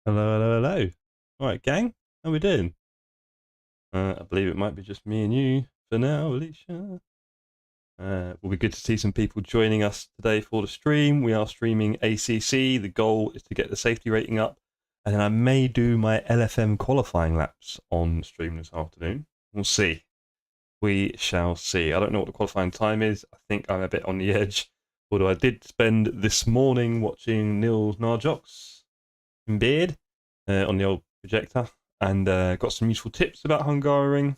Hello, hello, hello. Alright, gang, how we doing? I believe it might be just me and you for now, Alicia. Will be good to see some people joining us today for the stream. We are streaming ACC. The goal is to get the safety rating up, and then I may do my LFM qualifying laps on stream this afternoon. We'll see. We shall see. I don't know what the qualifying time is. I think I'm a bit on the edge. Although I did spend this morning watching Nils Narjoks in Beard on the old projector, and got some useful tips about Hungaroring.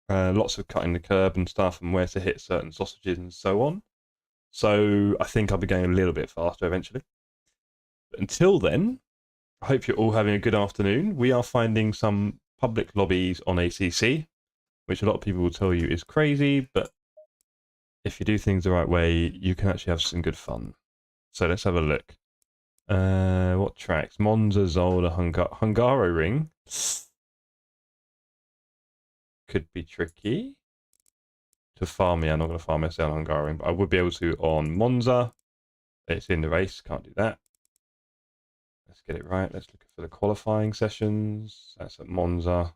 Lots of cutting the curb and stuff, and where to hit certain sausages and so on. So I think I'll be going a little bit faster eventually. But until then, I hope you're all having a good afternoon. We are finding some public lobbies on ACC, which a lot of people will tell you is crazy, but if you do things the right way, you can actually have some good fun. So let's have a look. What tracks? Monza, Zolder, Hungaroring. Could be tricky to farm me. I'm not going to farm myself on Hungaroring, but I would be able to on Monza. It's in the race, can't do that. Let's get it right. Let's look for the qualifying sessions. That's at Monza.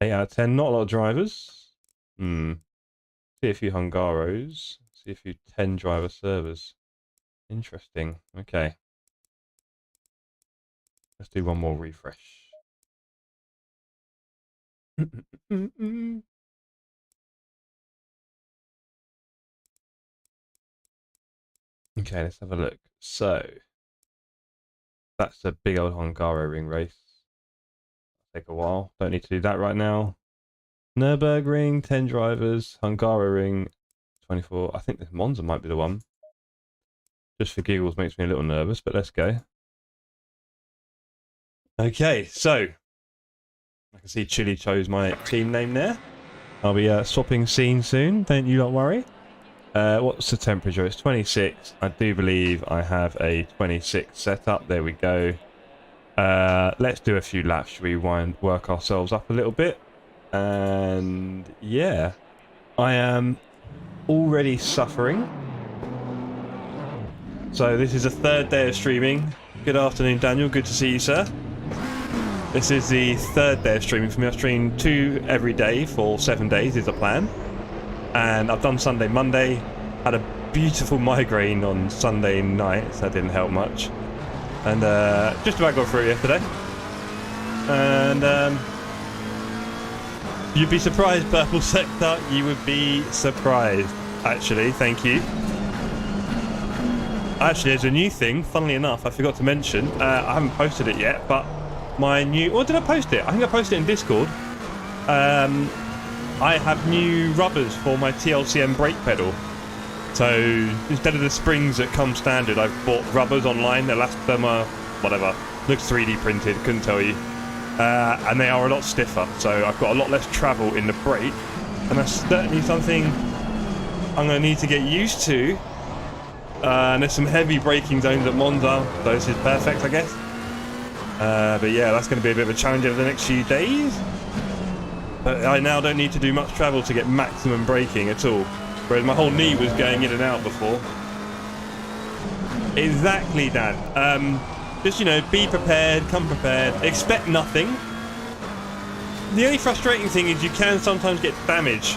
8 out of 10, not a lot of drivers. See a few Hungaros. See a few 10 driver servers. Interesting. Okay. Let's do one more refresh. Okay, let's have a look. So, that's a big old Hungaroring race. Take a while. Don't need to do that right now. Nürburgring, 10 drivers. Hungaroring, 24. I think this Monza might be the one. Just for giggles makes me a little nervous, but let's go. Okay, so I can see Chili chose my team name there. I'll be swapping scenes soon, don't you not worry. What's the temperature? It's 26. I do believe I have a 26 setup. There we go. Let's do a few laps. Should we work ourselves up a little bit? And yeah, I am already suffering. So this is the third day of streaming. Good afternoon, Daniel. Good to see you, sir. This is the third day of streaming for me. I stream 2 every day for 7 days is the plan. And I've done Sunday, Monday. Had a beautiful migraine on Sunday night, so that didn't help much. And just about got through yesterday. And you'd be surprised, Purple Sector. You would be surprised, actually. Thank you. Actually, there's a new thing, funnily enough, I forgot to mention. I haven't posted it yet, but my new... Or did I post it? I think I posted it in Discord. I have new rubbers for my T-LCM brake pedal. So, instead of the springs that come standard, I've bought rubbers online, elastomer, whatever. Looks 3D printed, couldn't tell you. And they are a lot stiffer, so I've got a lot less travel in the brake. And that's certainly something I'm going to need to get used to. And there's some heavy braking zones at Monza, so this is perfect, I guess. But yeah, that's going to be a bit of a challenge over the next few days. But I now don't need to do much travel to get maximum braking at all. Whereas my whole knee was going in and out before. Exactly, Dan. Just, you know, be prepared, come prepared, expect nothing. The only frustrating thing is you can sometimes get damage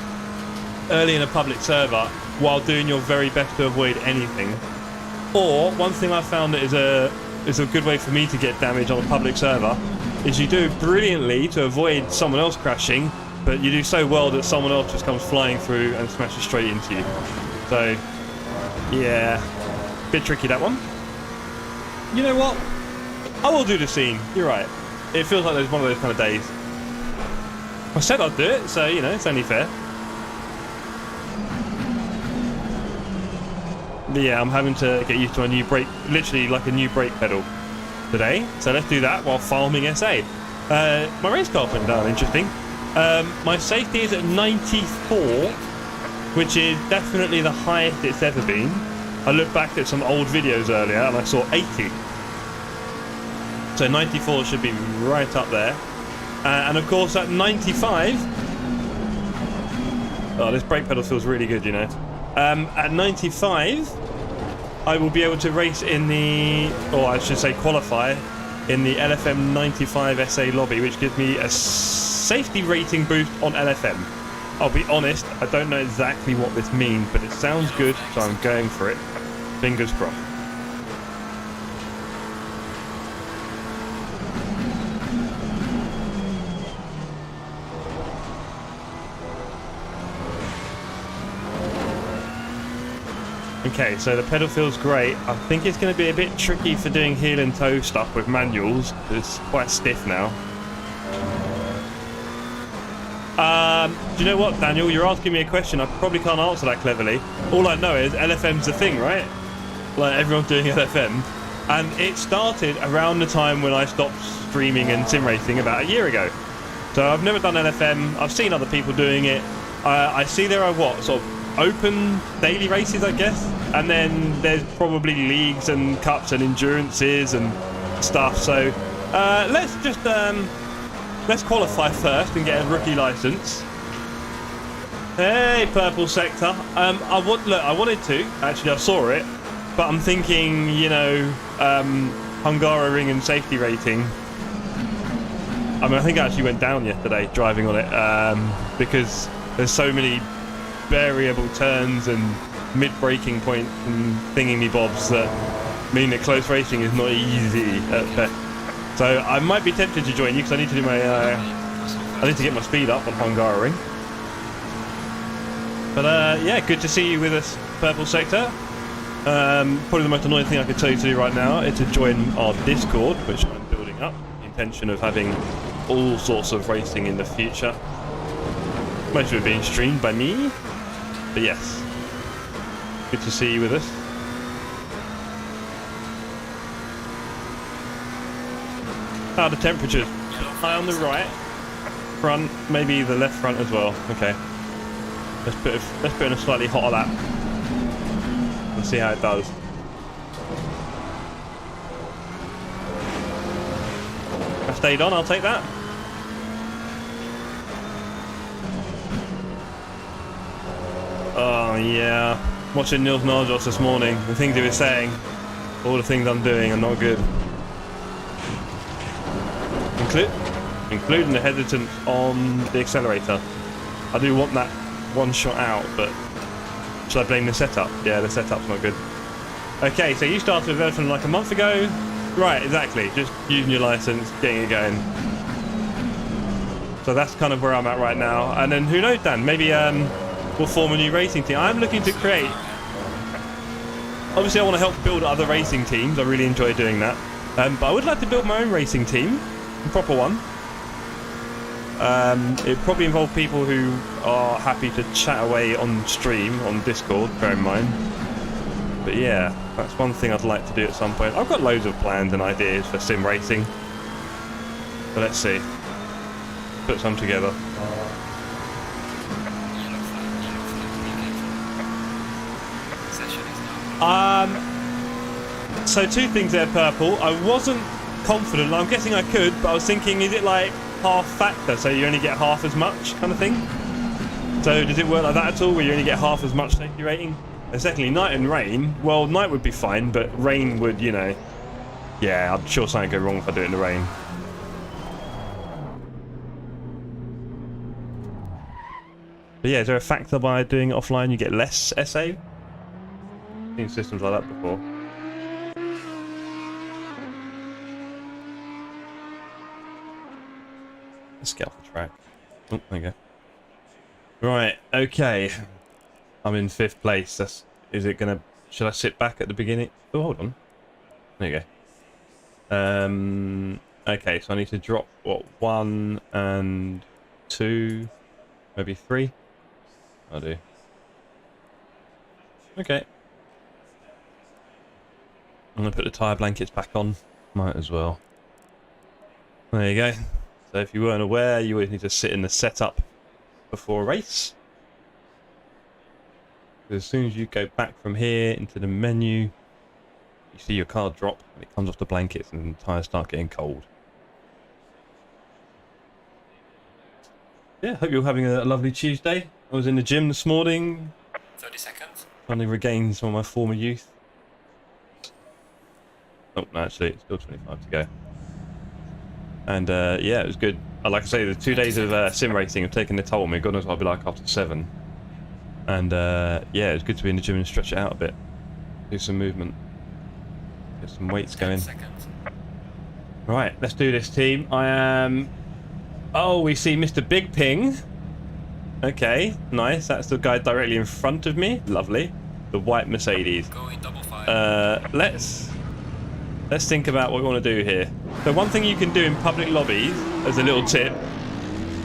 early in a public server while doing your very best to avoid anything. Or, one thing I found that is a good way for me to get damage on a public server is you do brilliantly to avoid someone else crashing, but you do so well that someone else just comes flying through and smashes straight into you. So, yeah, bit tricky that one. You know what? I will do the scene. You're right. It feels like there's one of those kind of days. I said I'd do it, so, you know, it's only fair. But yeah, I'm having to get used to a new brake, literally like a new brake pedal today. So let's do that while farming SA. My race car went down, interesting. My safety is at 94, which is definitely the highest it's ever been. I looked back at some old videos earlier and I saw 80. So 94 should be right up there. And of course at 95... Oh, this brake pedal feels really good, you know. At 95, I will be able to race in the... Or I should say qualify in the LFM 95 SA lobby, which gives me a safety rating boost on LFM. I'll be honest, I don't know exactly what this means, but it sounds good, so I'm going for it. Fingers crossed. Okay, so the pedal feels great. I think it's going to be a bit tricky for doing heel and toe stuff with manuals. It's quite stiff now. Do you know what, Daniel? You're asking me a question. I probably can't answer that cleverly. All I know is LFM's a thing, right? Like, everyone's doing LFM. And it started around the time when I stopped streaming and sim racing about a year ago. So I've never done LFM. I've seen other people doing it. I see there are, what, sort of open daily races, I guess? And then there's probably leagues and cups and endurances and stuff. So let's just... let's qualify first and get a rookie license. Hey, purple sector. I wanted to. Actually, I saw it, but I'm thinking, you know, Hungaroring and safety rating. I mean, I think I actually went down yesterday driving on it because there's so many variable turns and mid-braking points and thingy-me-bobs that mean that close racing is not easy at best. So I might be tempted to join you because I need to do my, I need to get my speed up on Hungaroring. But yeah, good to see you with us, Purple Sector. Probably the most annoying thing I could tell you to do right now is to join our Discord, which I'm building up. The intention of having all sorts of racing in the future. Most of it being streamed by me. But yes, good to see you with us. How are the temperatures? High on the right, front, maybe the left front as well. Okay, let's put in a slightly hotter lap and see how it does. I stayed on. I'll take that. Oh yeah, watching Nils Narjos this morning. The things he was saying, all the things I'm doing are not good. Including the hesitance on the accelerator. I do want that one shot out, but should I blame the setup? Yeah, the setup's not good. Okay, so you started with everything like a month ago. Right, exactly. Just using your license, getting it going. So that's kind of where I'm at right now. And then who knows, Dan? Maybe we'll form a new racing team. I'm looking to create... Obviously, I want to help build other racing teams. I really enjoy doing that. But I would like to build my own racing team. A proper one. It probably involve people who are happy to chat away on stream, on Discord, bear in mind. But yeah, that's one thing I'd like to do at some point. I've got loads of plans and ideas for sim racing. But let's see. Put some together. So two things there, Purple. I wasn't confident. I'm guessing I could, but I was thinking, is it like half factor, so you only get half as much kind of thing? So does it work like that at all, where you only get half as much safety rating? And secondly, night and rain. Well, night would be fine, but rain would, you know... Yeah, I'm sure something would go wrong if I do it in the rain. But yeah, is there a factor by doing it offline you get less SA? I've seen systems like that before. Let's get off the track. Oh, there you go. Right, okay. I'm in 5th place. Is it gonna... Should I sit back at the beginning? Oh, hold on. There you go. Okay, so I need to drop, what, 1 and 2, maybe 3? I'll do. Okay. I'm gonna put the tyre blankets back on. Might as well. There you go. So if you weren't aware, you always need to sit in the setup before a race. As soon as you go back from here into the menu, you see your car drop and it comes off the blankets and the tyres start getting cold. Yeah, hope you're having a lovely Tuesday. I was in the gym this morning. 30 seconds. Finally regained some of my former youth. Oh, no, actually, it's still 25 to go. And yeah, it was good. Like I say, the 2 days of sim racing have taken their toll on me. God knows what I'll be like after 7. And yeah, it's good to be in the gym and stretch it out a bit. Do some movement. Get some weights going. Right, let's do this, team. I am... Oh, we see Mr. Big Ping. Okay, nice. That's the guy directly in front of me. Lovely. The white Mercedes. Let's think about what we want to do here. So one thing you can do in public lobbies, as a little tip,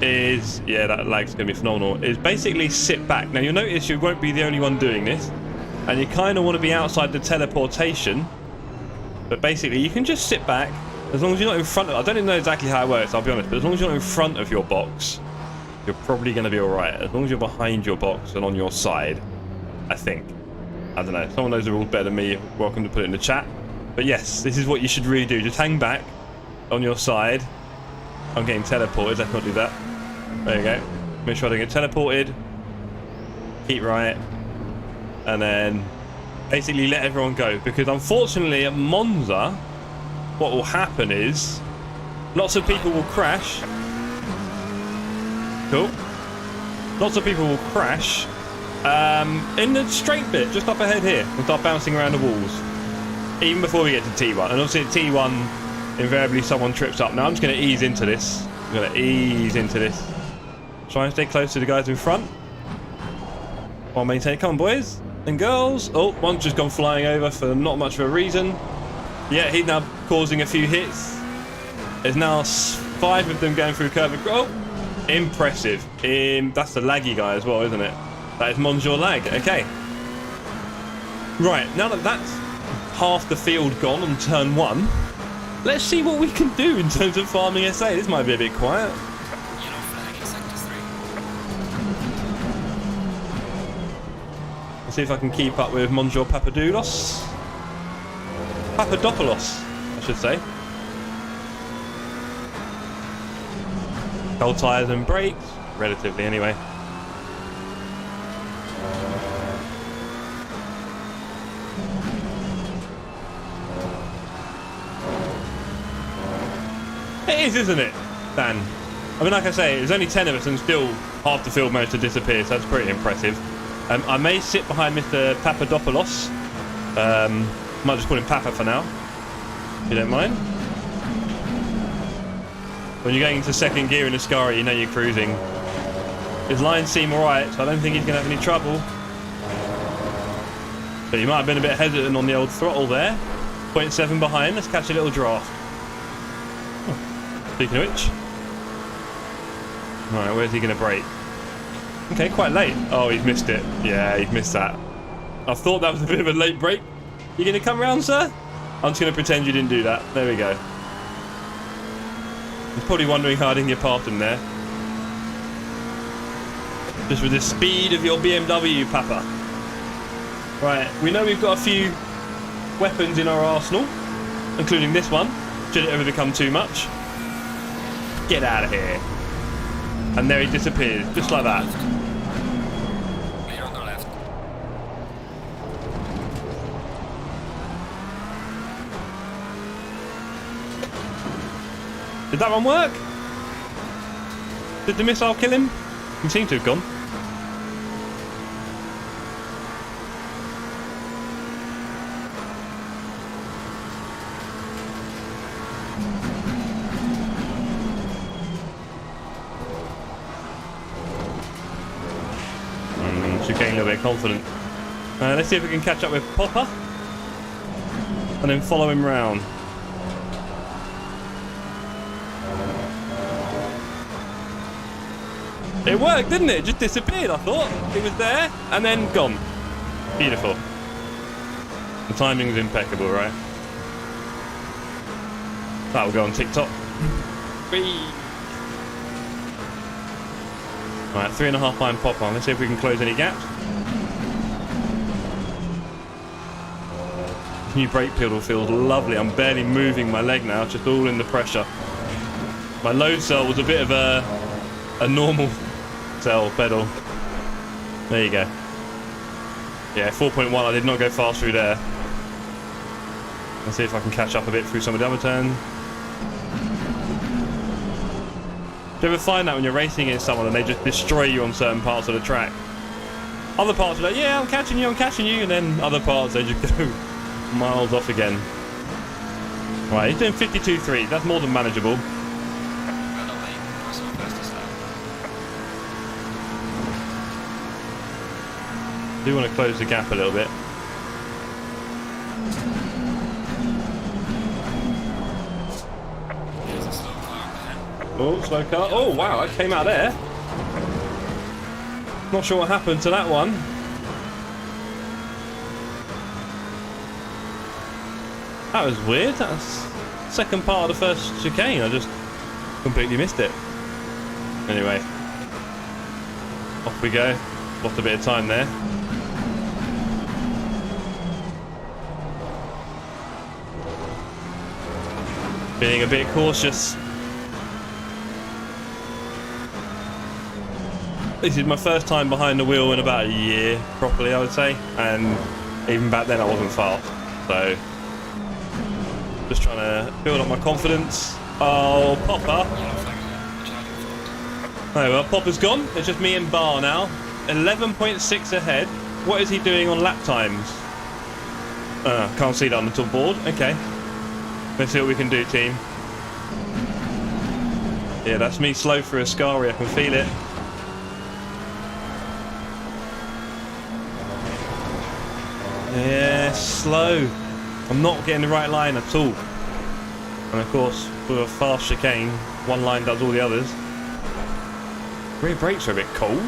is... Yeah, that lag's going to be phenomenal. Is basically sit back. Now, you'll notice you won't be the only one doing this. And you kind of want to be outside the teleportation. But basically, you can just sit back. As long as you're not in front of... I don't even know exactly how it works, I'll be honest. But as long as you're not in front of your box, you're probably going to be alright. As long as you're behind your box and on your side, I think. I don't know. If someone knows the rules better than me, welcome to put it in the chat. But yes, this is what you should really do. Just hang back on your side. I'm getting teleported. Let's not do that. There you go. Make sure I don't get teleported. Keep right. And then basically let everyone go. Because unfortunately at Monza, what will happen is lots of people will crash. Cool. Lots of people will crash in the straight bit just up ahead here and start bouncing around the walls. Even before we get to T1. And obviously at T1, invariably someone trips up. Now I'm just going to ease into this. I'm going to ease into this. Try and stay close to the guys in front. While maintain. Come on, boys and girls. Oh, one's just gone flying over for not much of a reason. Yeah, he's now causing a few hits. There's now 5 of them going through curve. Oh, impressive. That's the laggy guy as well, isn't it? That is Monsieur Lag. Okay. Right, now that that's half the field gone on turn 1, let's see what we can do in terms of farming SA. This might be a bit quiet. Let's see if I can keep up with Monsieur Papadopoulos. Papadopoulos, I should say. Cold tyres and brakes, relatively anyway. It is, isn't it, Dan? I mean, like I say, there's only 10 of us and still half the field managed to disappear, so that's pretty impressive. I may sit behind Mr. Papadopoulos. Might just call him Papa for now, if you don't mind. When you're going into second gear in a Ascari, you know you're cruising. His lines seem alright, so I don't think he's going to have any trouble. But he might have been a bit hesitant on the old throttle there. 0.7 behind, let's catch a little draft. Speaking of which. Alright, where's he going to brake? Okay, quite late. Oh, he's missed it. Yeah, he's missed that. I thought that was a bit of a late brake. You going to come round, sir? I'm just going to pretend you didn't do that. There we go. He's probably wondering how I didn't get past him there. Just with the speed of your BMW, Papa. Right, we know we've got a few weapons in our arsenal, including this one, should it ever become too much. Get out of here. And there he disappears, just like that. Clear on the left. Did that one work? Did the missile kill him? He seemed to have gone. She's getting a little bit confident. Let's see if we can catch up with Popper and then follow him round. It worked, didn't it? It just disappeared, I thought. It was there and then gone. Beautiful. The timing's impeccable, right? That'll go on TikTok. Right, 3.5 behind Popper. Let's see if we can close any gaps. New brake pedal feels lovely. I'm barely moving my leg now, just all in the pressure. My load cell was a bit of a normal cell pedal. There you go. Yeah, 4.1. I did not go fast through there. Let's see if I can catch up a bit through some of the other turns. Do you ever find that when you're racing against someone and they just destroy you on certain parts of the track? Other parts are like, yeah, I'm catching you, and then other parts they just go miles off again. Right, he's doing 52.3. That's more than manageable. Do want to close the gap a little bit. Oh, slow car. Oh, wow, that came out there. Not sure what happened to that one. That was weird. That's second part of the first chicane. I just completely missed it. Anyway, off we go. Lost a bit of time there. Being a bit cautious. This is my first time behind the wheel in about a year, properly, I would say. And even back then I wasn't fast. So, just trying to build up my confidence. Oh, Popper. Oh well, Popper's gone. It's just me and Bar now. 11.6 ahead. What is he doing on lap times? Can't see that on the top board. Okay. Let's see what we can do, team. Yeah, that's me slow through Ascari. I can feel it. Yeah, slow. I'm not getting the right line at all. And of course, with a fast chicane, one line does all the others. Rear brakes are a bit cold.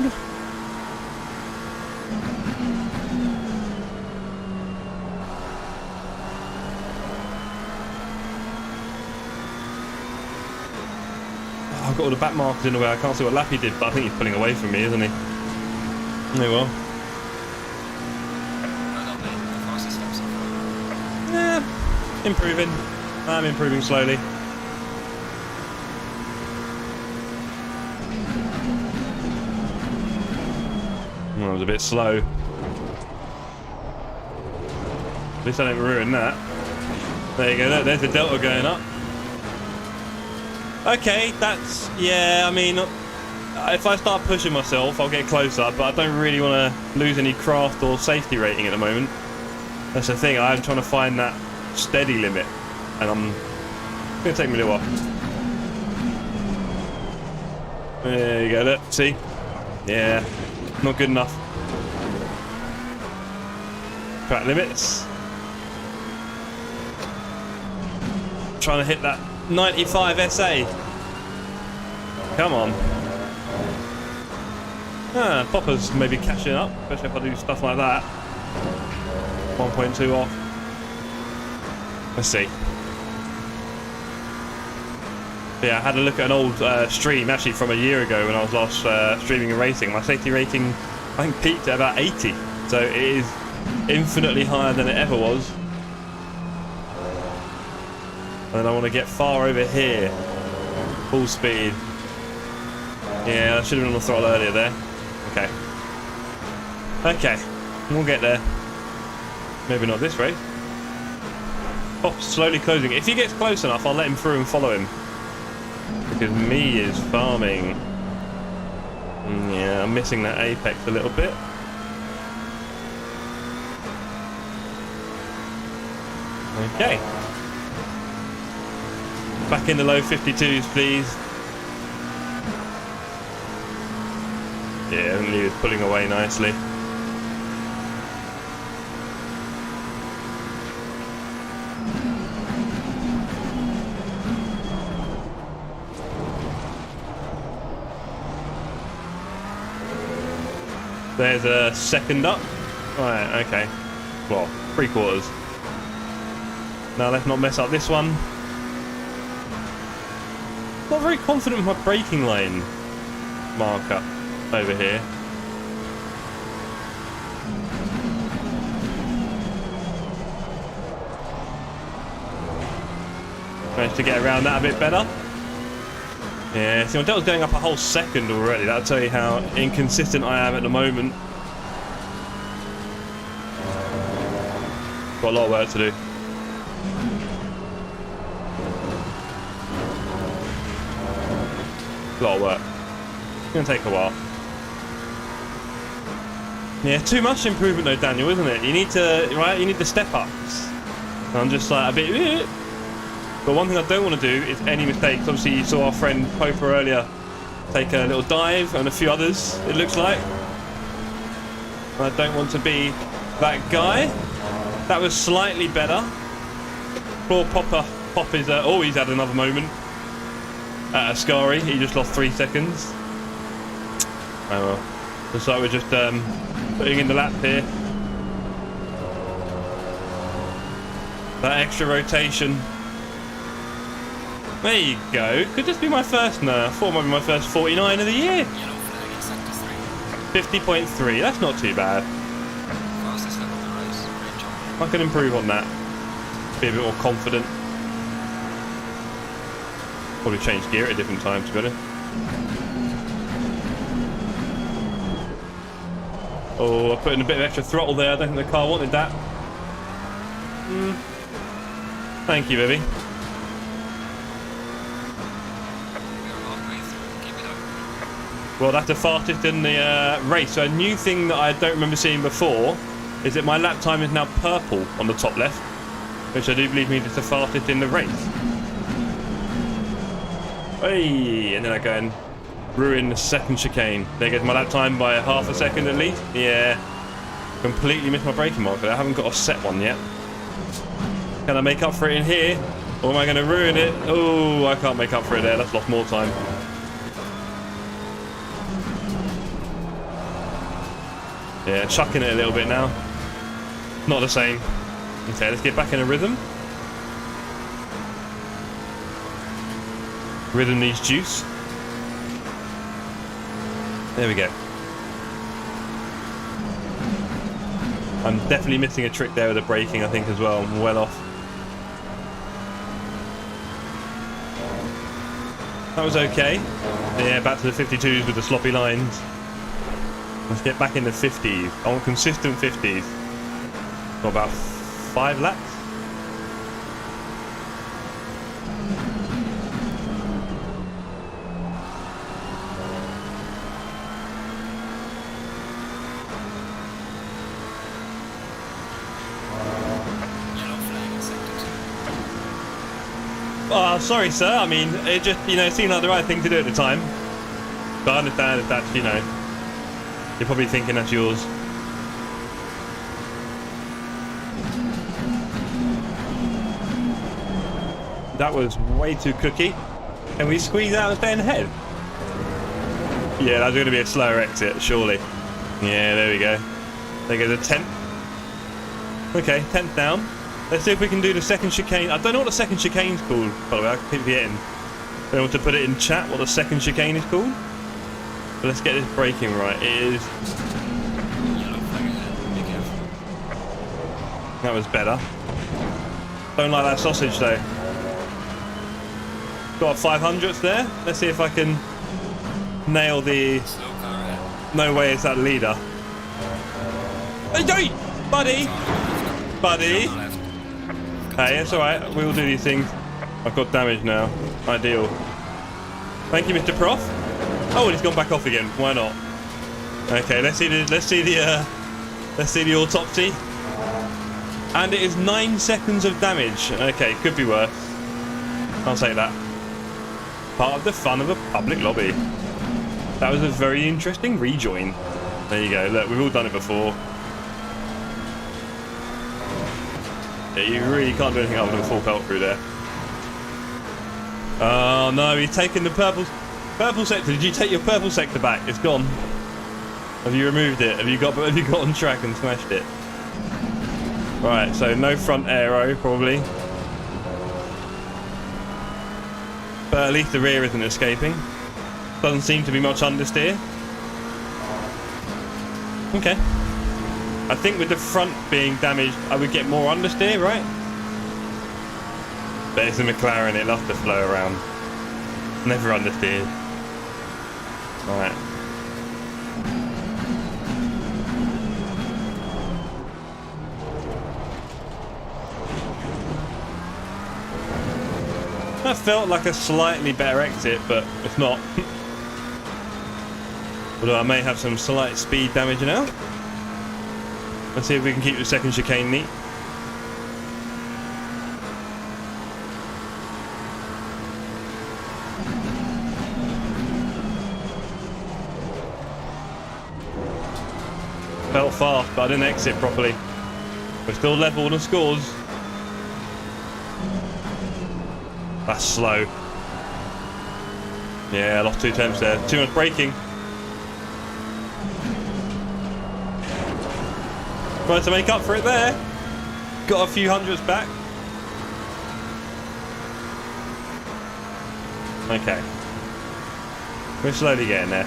Oh, I've got all the back markers in the way. I can't see what lap he did, but I think he's pulling away from me, isn't he? Oh well. Improving. I'm improving slowly. Well, I was a bit slow. At least I didn't ruin that. There you go, there's the delta going up. Okay, that's... yeah, I mean, if I start pushing myself, I'll get closer, but I don't really want to lose any craft or safety rating at the moment. That's the thing, I'm trying to find that steady limit, and it's going to take me a little while. There you go, look, see? Yeah, not good enough. Track limits. Trying to hit that 95 SA. Come on. Popper's maybe catching up, especially if I do stuff like that. 1.2 off. Let's see. But yeah, I had a look at an old stream, actually from a year ago when I was last streaming and racing. My safety rating, I think, peaked at about 80. So it is infinitely higher than it ever was. And I want to get far over here. Full speed. Yeah, I should have been on the throttle earlier there. Okay. Okay, we'll get there. Maybe not this race. Pop's slowly closing. If he gets close enough, I'll let him through and follow him. Because me is farming. Yeah, I'm missing that apex a little bit. Okay. Back in the low 52s, please. Yeah, only he was pulling away nicely. There's a second up. Right, okay. Well, 3/4. Now let's not mess up this one. Not very confident with my braking lane marker over here. Managed to get around that a bit better. Yeah, see, my delta's going up a whole second already. That'll tell you how inconsistent I am at the moment. Got a lot of work to do. A lot of work. It's going to take a while. Yeah, too much improvement though, Daniel, isn't it? You need to, right? You need the step ups. And I'm just like a bit. But one thing I don't want to do is any mistakes. Obviously, you saw our friend Poper earlier take a little dive, and a few others. It looks like. I don't want to be that guy. That was slightly better. Poor Pop is. Oh, he's had another moment. At Ascari, he just lost 3 seconds. Oh well. Looks like we're just putting in the lap here. That extra rotation. There you go. Could this be my first? No, I thought it might be my first 49 of the year. 50.3. That's not too bad. I can improve on that. Be a bit more confident. Probably change gear at a different time, to be honest. Oh, I put in a bit of extra throttle there. I don't think the car wanted that. Thank you, baby. Well, that's the fastest in the race. So a new thing that I don't remember seeing before is that my lap time is now purple on the top left, which I do believe means it's the fastest in the race. Hey, and then I go and ruin the second chicane. There goes my lap time by half a second at least. Yeah, completely missed my braking mark. I haven't got a set one yet. Can I make up for it in here, or am I going to ruin it? Oh, I can't make up for it there. That's lost more time. Yeah, chucking it a little bit now. Not the same. Okay, let's get back in a rhythm. Rhythm needs juice. There we go. I'm definitely missing a trick there with the braking, I think, as well. I'm well off. That was okay. Yeah, back to the 52s with the sloppy lines. Let's get back in the 50s. I want consistent 50s. For about 5 laps. Oh, sorry, sir. I mean, it just, seemed like the right thing to do at the time. But I understand if that's, you're probably thinking that's yours. That was way too cookie. Can we squeeze out and stay ahead? Yeah, that's going to be a slower exit, surely. Yeah, there we go. There goes a 10th. Okay, 10th down. Let's see if we can do the second chicane. I don't know what the second chicane's called, by the way. I keep forgetting. I don't want to put it in chat what the second chicane is called. But let's get this braking right. It is. That was better. Don't like that sausage though. Got a 500th there. Let's see if I can nail the. No way it's that leader. Hey, buddy! Buddy! Hey, it's alright. We will do these things. I've got damage now. Ideal. Thank you, Mr. Prof. Oh, and he's gone back off again. Why not? Okay, let's see the autopsy. And it is 9 seconds of damage. Okay, could be worse. I'll take that. Part of the fun of a public lobby. That was a very interesting rejoin. There you go. Look, we've all done it before. Yeah, you really can't do anything other than full pelt through there. Oh no, he's taken the purple sector. Did you take your purple sector back? It's gone. Have you removed it? Have you got on track and smashed it? Right, so no front aero probably. But at least the rear isn't escaping. Doesn't seem to be much understeer. Okay. I think with the front being damaged, I would get more understeer, right? But it's a McLaren, it loves to flow around. Never understeered. Alright. That felt like a slightly better exit, but it's not. Although I may have some slight speed damage now. Let's see if we can keep the second chicane neat. Felt fast, but I didn't exit properly. We're still level on the scores. That's slow. Yeah, I lost 2 tenths there. Too much braking. Tried to make up for it there. Got a few hundreds back. Okay. We're slowly getting there.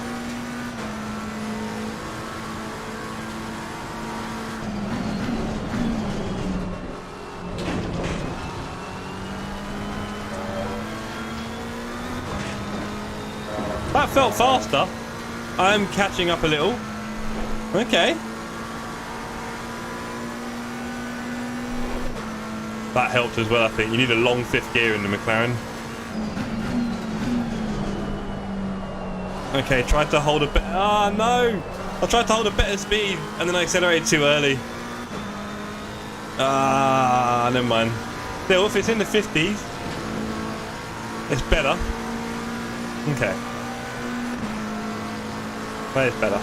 That felt faster. I'm catching up a little. Okay. That helped as well, I think. You need a long 5th gear in the McLaren. Okay, tried to hold a bit. Ah, no! I tried to hold a better speed and then I accelerated too early. Ah, never mind. Still, if it's in the 50s, it's better. Okay. That is better.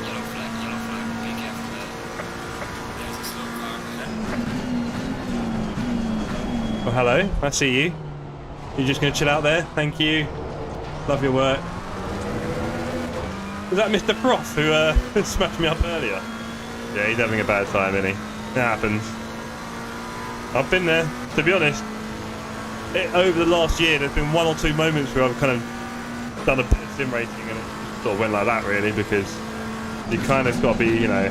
Yellow flag, be careful there. There's a slow car there. Well, hello, I see you. You're just going to chill out there? Thank you. Love your work. Was that Mr. Prof who smashed me up earlier? Yeah, he's having a bad time, isn't he? It happens. I've been there, to be honest. Over the last year, there's been 1 or 2 moments where I've kind of done a bit of sim racing and it sort of went like that, really, because you kind of got to be, you know,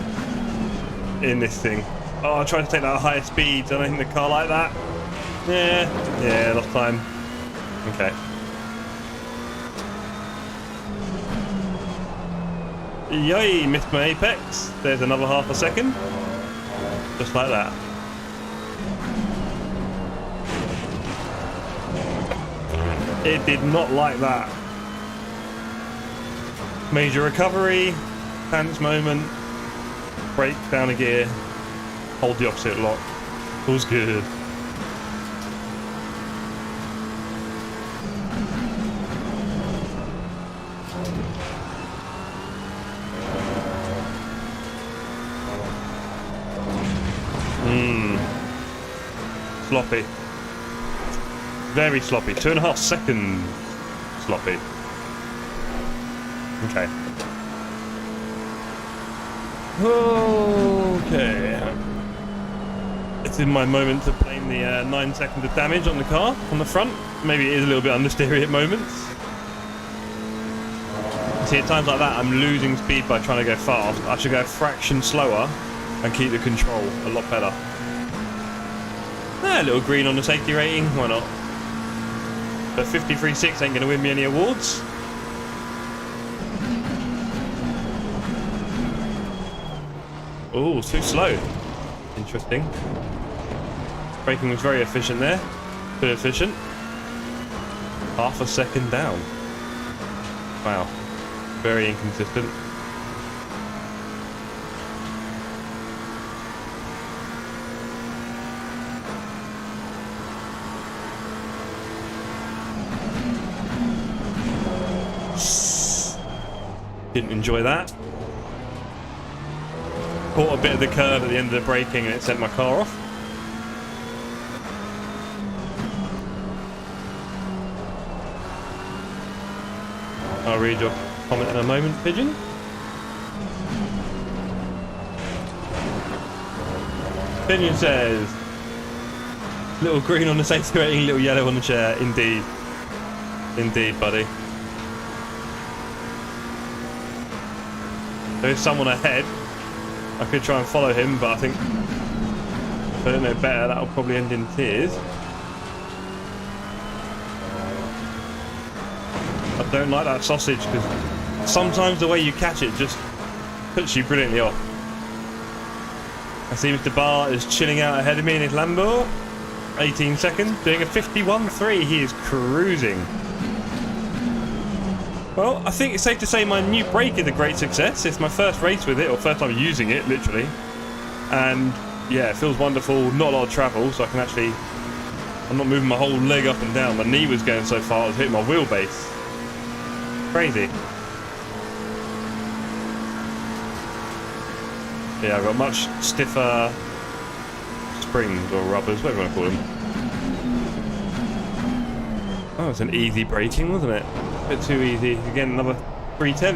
in this thing. Oh, I tried to take that at higher speeds. I don't think the car like that. Yeah, lost time. Okay. Yay, missed my apex. There's another half a second. Just like that. It did not like that. Major recovery, pants moment, brake down a gear, hold the opposite lock. All's good. Sloppy. Very sloppy. 2.5 seconds sloppy. Okay. Okay. It's in my moment to blame the 9 seconds of damage on the car, on the front. Maybe it is a little bit understeery at moments. See, at times like that, I'm losing speed by trying to go fast. I should go a fraction slower and keep the control a lot better. A little green on the safety rating, why not? But 53.6 ain't going to win me any awards. Oh, too slow. Interesting. Braking was very efficient there. Too efficient. Half a second down. Wow. Very inconsistent. Didn't enjoy that. Caught a bit of the curve at the end of the braking and it sent my car off. I'll read your comment in a moment, Pigeon. Pigeon says, little green on the safety rating, little yellow on the chair. Indeed. Indeed, buddy. There is someone ahead. I could try and follow him, but I think if I don't know better, that'll probably end in tears. I don't like that sausage because sometimes the way you catch it just puts you brilliantly off. I see Mr. Barr is chilling out ahead of me in his Lambo. 18 seconds, doing a 51.3. He is cruising. Well, I think it's safe to say my new brake is a great success. It's my first race with it, or first time using it, literally. And yeah, it feels wonderful. Not a lot of travel, so I can actually... I'm not moving my whole leg up and down. My knee was going so far, I was hitting my wheelbase. Crazy. Yeah, I've got much stiffer springs or rubbers, whatever you want to call them. Oh, it's an easy braking, wasn't it? A bit too easy. Again, another 3/10.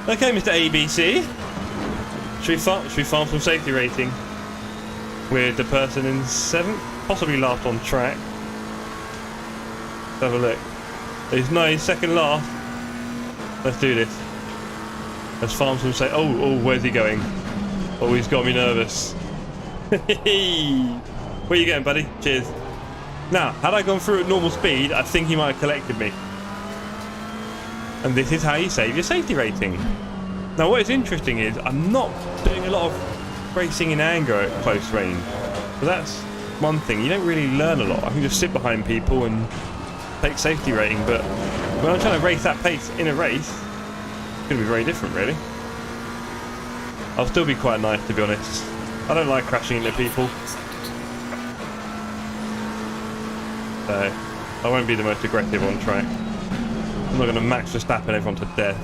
Okay, Mr. ABC. Should we farm some safety rating? With the person in 7th, possibly last on track. Let's have a look. He's second last. Let's do this. Let's farm some safety. Oh, where's he going? Oh, he's got me nervous. Where are you going, buddy? Cheers. Now, had I gone through at normal speed, I think he might have collected me. And this is how you save your safety rating. Now, what is interesting is I'm not doing a lot of racing in anger at close range. But that's one thing. You don't really learn a lot. I can just sit behind people and take safety rating. But when I'm trying to race that pace in a race, it's going to be very different, really. I'll still be quite nice, to be honest. I don't like crashing into people. So, I won't be the most aggressive on track. I'm not going to Max Verstappen everyone to death.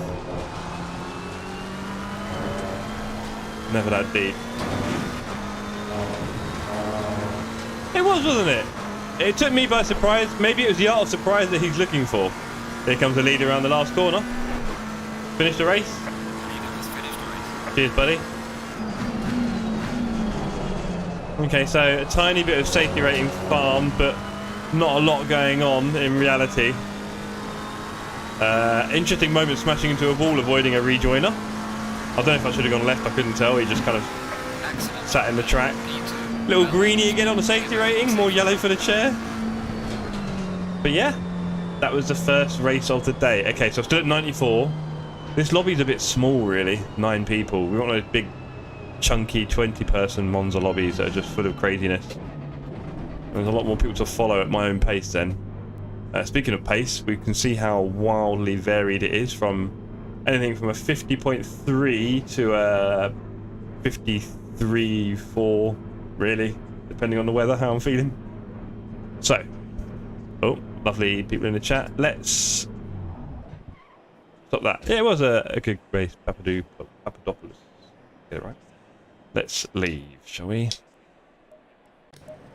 Never that deep. It was, wasn't it? It took me by surprise. Maybe it was the art of surprise that he's looking for. Here comes the leader around the last corner. Finished the race. Cheers, buddy. Okay, so a tiny bit of safety rating farmed, but not a lot going on in reality. Interesting moment smashing into a wall, avoiding a rejoiner. I don't know if I should have gone left, I couldn't tell. He just kind of sat in the track. Little greenie again on the safety rating, more yellow for the chair. But yeah, that was the first race of the day. Okay, so I'm still at 94. This lobby's a bit small, really. 9 people. We want those big, chunky 20-person Monza lobbies that are just full of craziness. There's a lot more people to follow at my own pace then. Speaking of pace, we can see how wildly varied it is, from anything from a 50.3 to a 53.4, really, depending on the weather, how I'm feeling. So, oh, lovely people in the chat. Let's stop that. Yeah, it was a good race, Papadopoulos. Get it right. Let's leave, shall we?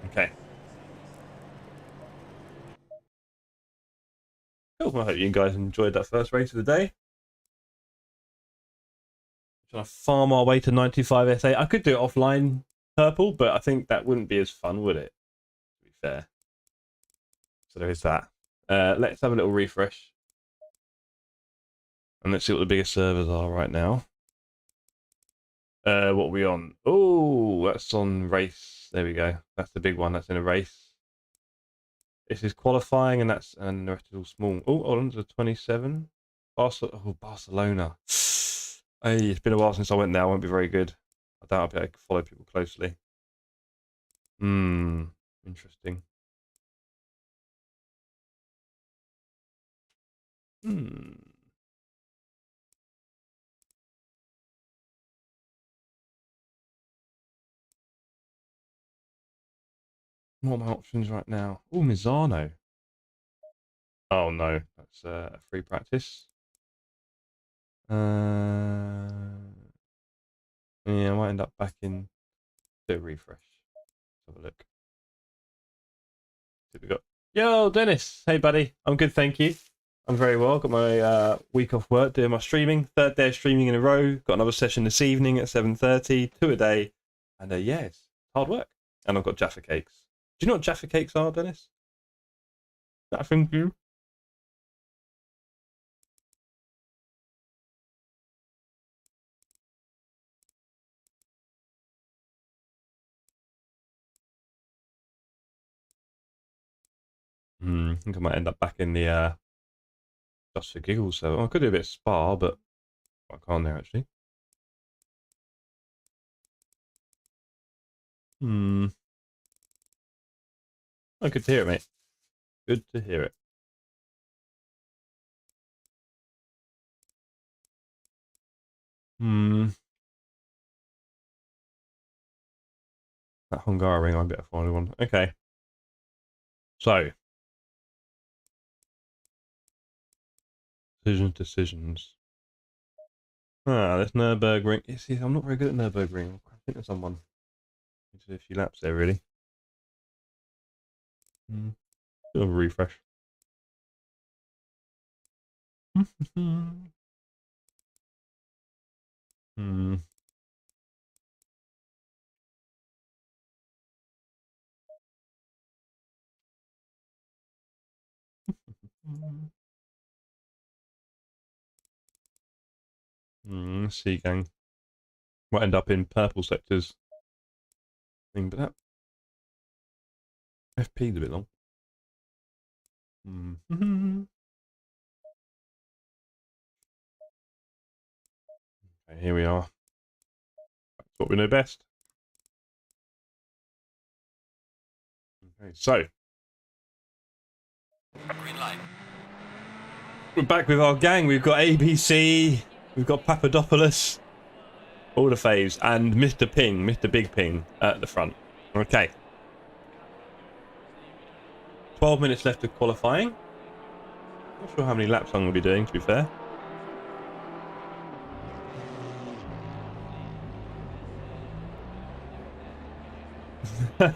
Okay. Cool. I hope you guys enjoyed that first race of the day. Trying to farm our way to 95 SA. I could do it offline, purple, but I think that wouldn't be as fun, would it? To be fair. So there is that. Let's have a little refresh. And let's see what the biggest servers are right now. What are we on? Oh, that's on race. There we go. That's the big one. That's in a race. This is qualifying, and the rest is all small. Oh, hold on, there's a 27. Barcelona. Hey, it's been a while since I went there. I won't be very good. I doubt I'll be able to follow people closely. Interesting. What are my options right now? Oh, Misano. Oh no, that's a free practice. Yeah, I might end up back in. Do a refresh. Let's have a look. See what we got. Yo, Dennis. Hey, buddy. I'm good, thank you. I'm very well. Got my week off work, doing my streaming. 3rd day of streaming in a row. Got another session this evening at 7:30. 2 a day. And yeah, it's hard work. And I've got Jaffa cakes. Do you know what Jaffa cakes are, Dennis? Is that a thing for you? I think I might end up back in the just for giggles. So I could do a bit of Spa, but I can't there actually. Oh, good to hear it, mate. Good to hear it. That Hungary ring, I better find one. Okay. So. Decisions. Ah, this Nürburgring. See, I'm not very good at Nürburgring. I'm crashing into someone. Need to do a few laps there, really. Bit of a refresh. Let's see, gang. Might end up in purple sectors. But that FP's a bit long. Okay, here we are. That's what we know best. Okay, so Green line. we're back with our gang. We've got ABC, we've got Papadopoulos, all the faves, and Mr. Ping, Mr. Big Ping at the front. Okay. 12 minutes left of qualifying. Not sure how many laps I'm going to be doing, to be fair. Do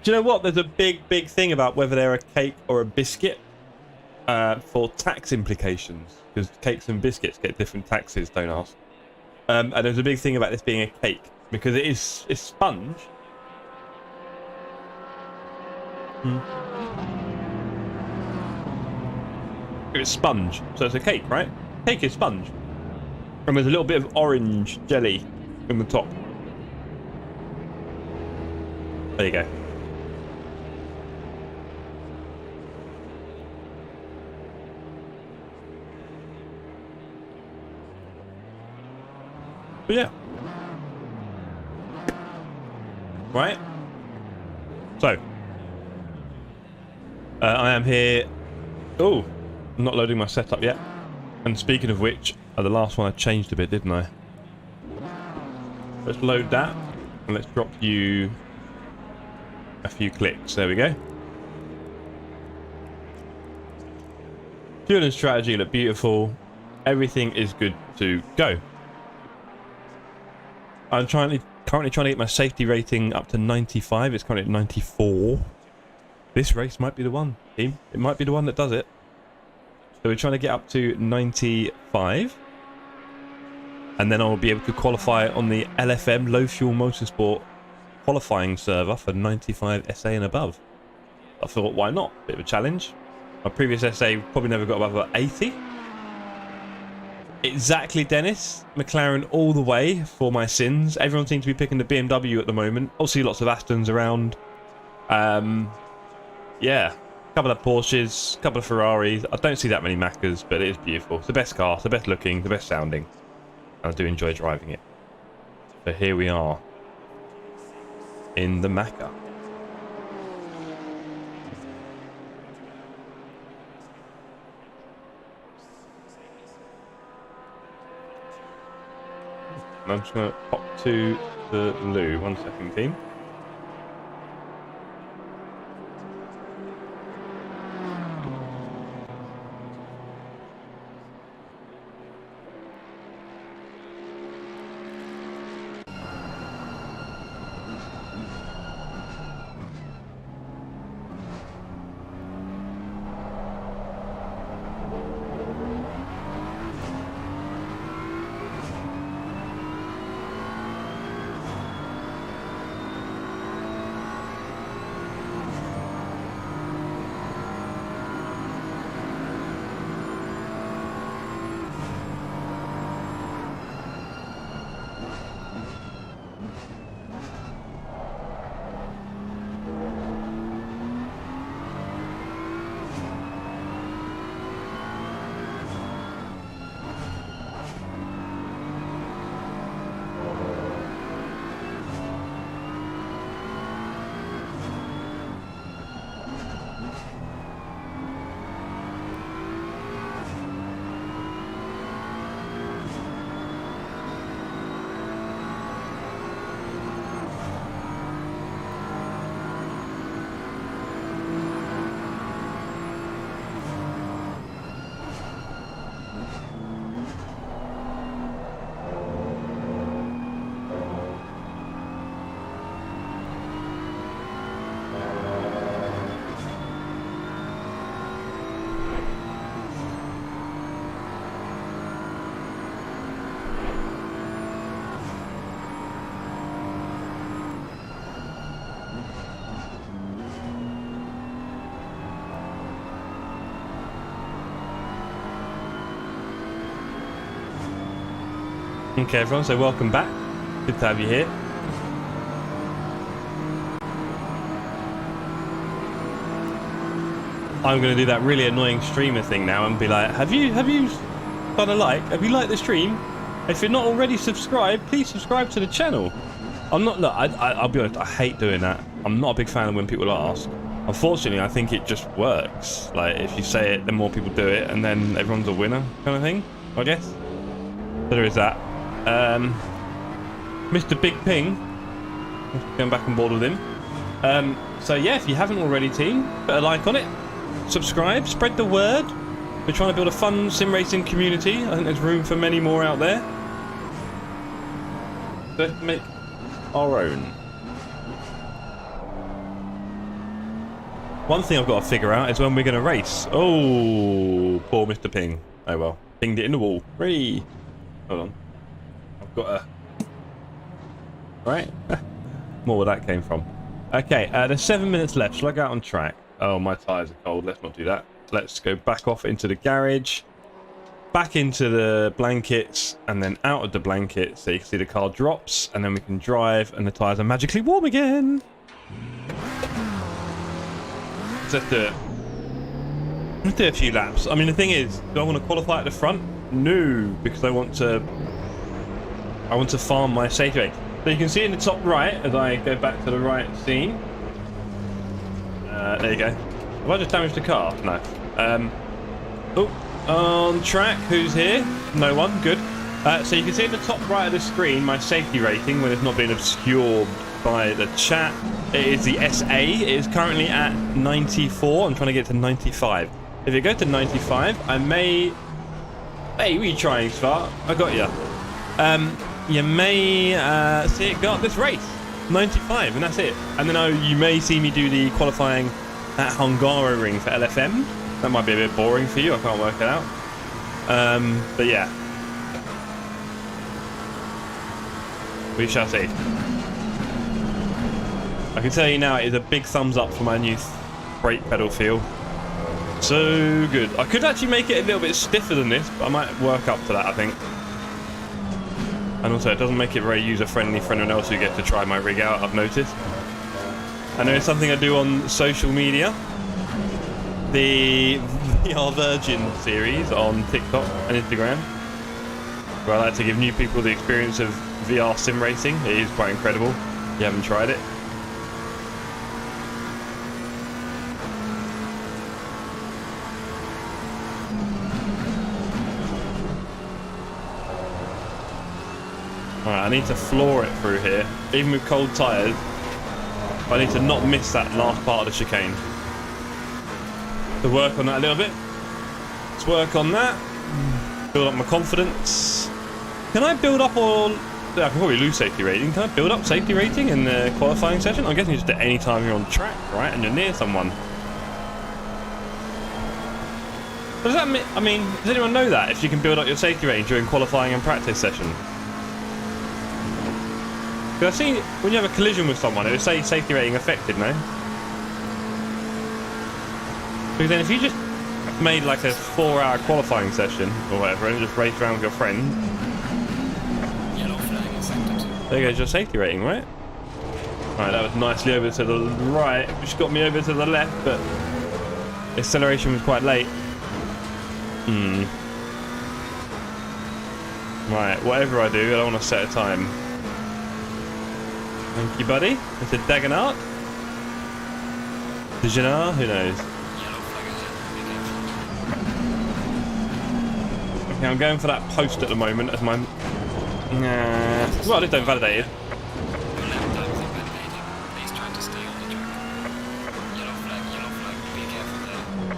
you know what? There's a big thing about whether they're a cake or a biscuit for tax implications, because cakes and biscuits get different taxes. Don't ask. And there's a big thing about this being a cake because it's sponge. It's sponge, so it's a cake, right? Cake is sponge, and there's a little bit of orange jelly in the top. There you go. But yeah. Right. So. I am here. Oh, I'm not loading my setup yet. And speaking of which, the last one I changed a bit, didn't I? Let's load that. And let's drop you a few clicks. There we go. Fuel and strategy look beautiful. Everything is good to go. I'm currently trying to get my safety rating up to 95. It's currently at 94. This race might be the one, team. It might be the one that does it. So we're trying to get up to 95. And then I'll be able to qualify on the LFM, Low Fuel Motorsport qualifying server for 95 SA and above. I thought, why not? Bit of a challenge. My previous SA probably never got above 80. Exactly, Dennis. McLaren all the way for my sins. Everyone seems to be picking the BMW at the moment. Obviously, lots of Astons around. Yeah, a couple of Porsches, a couple of Ferraris. I don't see that many Maccas, but it is beautiful. It's the best car, it's the best looking, the best sounding. And I do enjoy driving it. So here we are in the Macca. And I'm just going to pop to the loo. 1 second, team. Okay, everyone, so welcome back. Good to have you here. I'm going to do that really annoying streamer thing now and be like, have you done a like? Have you liked the stream? If you're not already subscribed, please subscribe to the channel. I'm not, look, I'll be honest, I hate doing that. I'm not a big fan of when people ask. Unfortunately, I think it just works. Like, if you say it, then more people do it, and then everyone's a winner, kind of thing, I guess. So there is that. Mr. Big Ping, going back on board with him. So yeah, if you haven't already, team, put a like on it, subscribe, spread the word. We're trying to build a fun sim racing community. I think there's room for many more out there. Let's make our own. One thing I've got to figure out is when we're going to race. Oh, poor Mr. Ping. Oh well, pinged it in the wall. Free. Hold on. I've got a... Right. More where that came from. Okay, there's 7 minutes left. Shall I go out on track? Oh, my tyres are cold. Let's not do that. Let's go back off into the garage. Back into the blankets. And then out of the blankets so you can see the car drops. And then we can drive and the tyres are magically warm again. Let's do it. Let's do a few laps. I mean, the thing is, do I want to qualify at the front? No, because I want to farm my safety rate. So you can see in the top right, as I go back to the right scene. There you go. Have I just damaged the car? No. Oh, on track, who's here? No one, good. So you can see in the top right of the screen my safety rating when it's not being obscured by the chat. It is the SA. It is currently at 94. I'm trying to get to 95. If you go to 95, I may... Hey, what are you trying, Svar? I got you. You may see it go up this race. 95, and that's it. And then you may see me do the qualifying at Hungaroring for LFM. That might be a bit boring for you. I can't work it out. But yeah. We shall see. I can tell you now, it is a big thumbs up for my new brake pedal feel. So good. I could actually make it a little bit stiffer than this, but I might work up to that, I think. And also, it doesn't make it very user-friendly for anyone else who gets to try my rig out, I've noticed. And there is something I do on social media. The VR Virgin series on TikTok and Instagram, where I like to give new people the experience of VR sim racing. It is quite incredible if you haven't tried it. Alright, I need to floor it through here, even with cold tyres. I need to not miss that last part of the chicane. To work on that a little bit. Let's work on that. Build up my confidence. Can I build up all... Yeah, I can probably lose safety rating. Can I build up safety rating in the qualifying session? I'm guessing just at any time you're on track, right? And you're near someone. Does that mean... I mean, does anyone know that? If you can build up your safety rating during qualifying and practice session? Because I've seen when you have a collision with someone, it would say safety rating affected, no? Because then if you just made like a 4-hour qualifying session or whatever and just raced around with your friend, Yellow flag accepted. there goes your safety rating, right? Alright, that was nicely over to the right, which got me over to the left, but acceleration was quite late. Right, whatever I do, I don't want to set a time. Thank you, buddy. It's a Dagenart. Dagenart, who knows? Yellow flag accepted. Okay, I'm going for that post at the moment as my... well, it don't validate it. Your lap times are validating. Please try to stay on the track. Yellow flag, be careful there.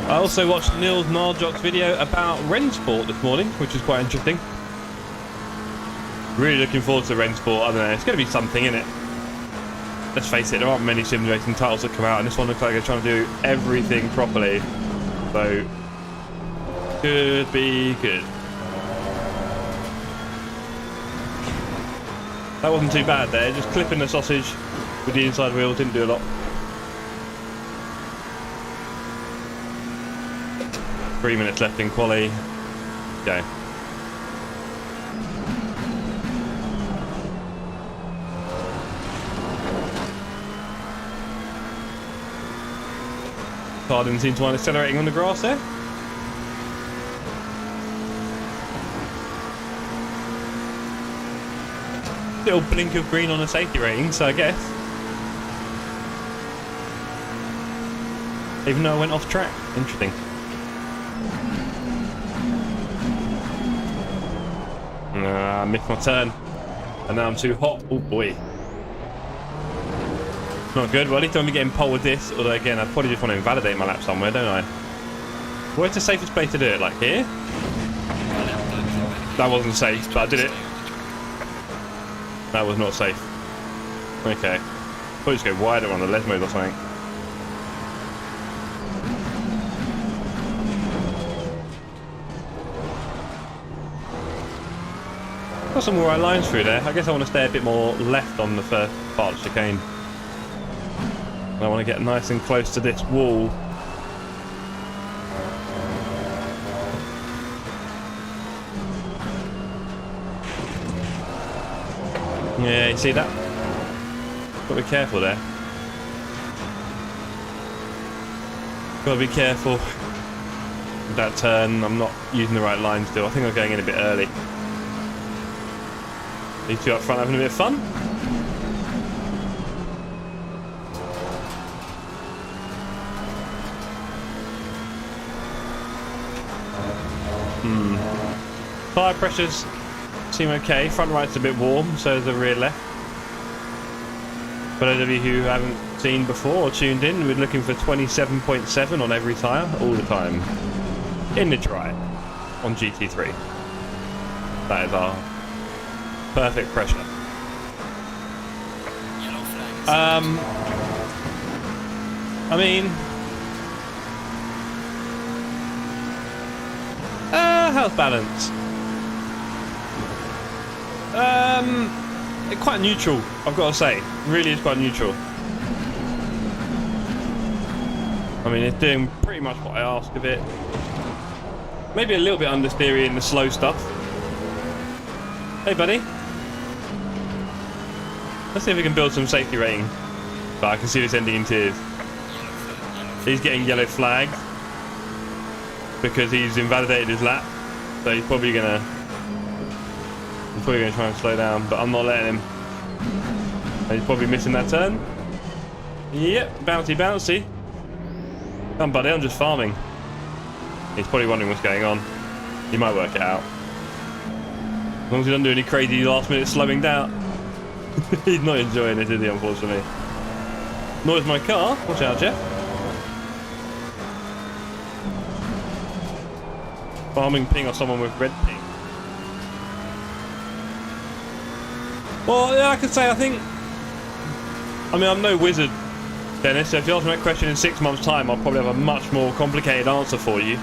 I also watched Nils Narjok's video about Rensport this morning, which is quite interesting. Really looking forward to Rensport. I don't know, it's going to be something, isn't it? Let's face it, there aren't many sim racing titles that come out, and this one looks like they're trying to do everything properly. So, could be good. That wasn't too bad there. Just clipping the sausage with the inside wheel didn't do a lot. 3 minutes left in quali. Go. Car didn't seem to mind accelerating on the grass there. Little blink of green on a safety rating, so I guess. Even though I went off track. Interesting. I missed my turn. And now I'm too hot. Oh boy. Not good. Well, at least I'm getting pole with this. Although again, I probably just want to invalidate my lap somewhere, don't I? Where's the safest place to do it? Like here? That wasn't safe, but I did it. That was not safe. Okay. Probably just go wider on the les mode or something. Got some more right lines through there. I guess I want to stay a bit more left on the first part of the chicane. I want to get nice and close to this wall. Yeah, you see that? Got to be careful there. Got to be careful with that turn. I'm not using the right line still. I think I'm going in a bit early. These two up front having a bit of fun. Tyre pressures seem okay. Front right's a bit warm, so is the rear left. For those of you who haven't seen before or tuned in, we're looking for 27.7 on every tyre all the time. In the dry on GT3. That is our perfect pressure. I mean, health balance. It's quite neutral, I've got to say. It really is quite neutral. I mean, it's doing pretty much what I ask of it. Maybe a little bit understeery in the slow stuff. Hey, buddy. Let's see if we can build some safety rating. But I can see this ending in tears. He's getting yellow flagged because he's invalidated his lap. So he's probably gonna try and slow down, but I'm not letting him. And he's probably missing that turn. Yep, bouncy, bouncy. Come, buddy, I'm just farming. He's probably wondering what's going on. He might work it out. As long as he doesn't do any crazy last minute slowing down. He's not enjoying it, is he, unfortunately? Nor is my car. Watch out, Jeff. Farming ping or someone with red ping. Well, yeah, I could say, I think... I mean, I'm no wizard, Dennis, so if you ask me that question in 6 months' time, I'll probably have a much more complicated answer for you.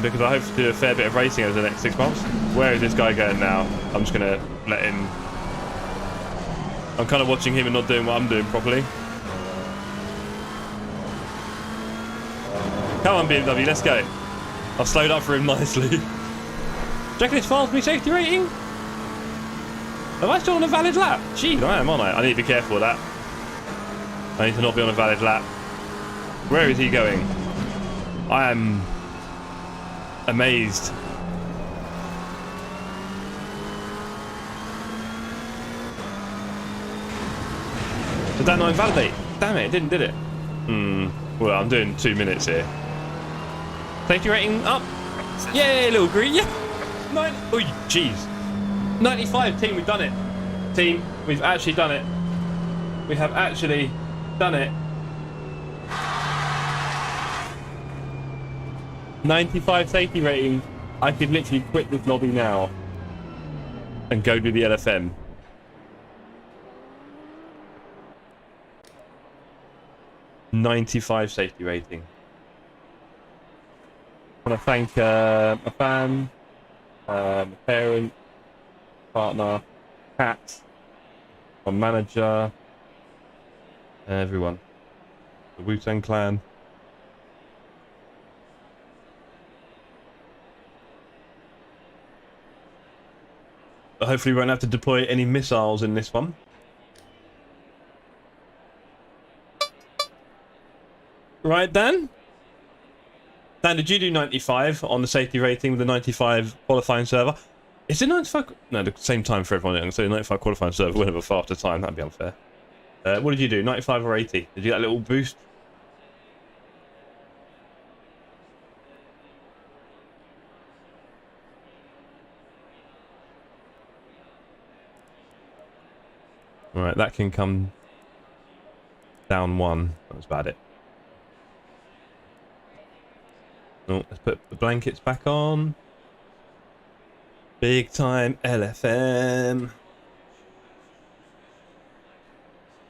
Because I hope to do a fair bit of racing over the next 6 months. Where is this guy going now? I'm just going to let him... I'm kind of watching him and not doing what I'm doing properly. Come on, BMW, let's go. I've slowed up for him nicely. Do you reckon it's fast for me safety rating? Am I still on a valid lap? Jeez, I am, aren't I? I need to be careful with that. I need to not be on a valid lap. Where is he going? I am amazed. Did that not invalidate? Damn it, it didn't, did it? Well, I'm doing 2 minutes here. Safety rating up. Yay, little green. Yeah. Oh, jeez. 95, team, we've done it. Team, we've actually done it. We have actually done it. 95 safety rating. I could literally quit this lobby now and go do the LFM. .95 safety rating. I want to thank my fan, my parent, partner, Cat, my manager, everyone. The Wu-Tang Clan. But hopefully we won't have to deploy any missiles in this one. Right, Dan? Dan, did you do 95 on the safety rating with the 95 qualifying server? Is it 95? No, the same time for everyone. I'm going to say 95 qualifying server, whatever, faster time. That'd be unfair. What did you do? 95 or 80? Did you get a little boost? Alright, that can come down one. That was about it. Oh, let's put the blankets back on. Big time LFM.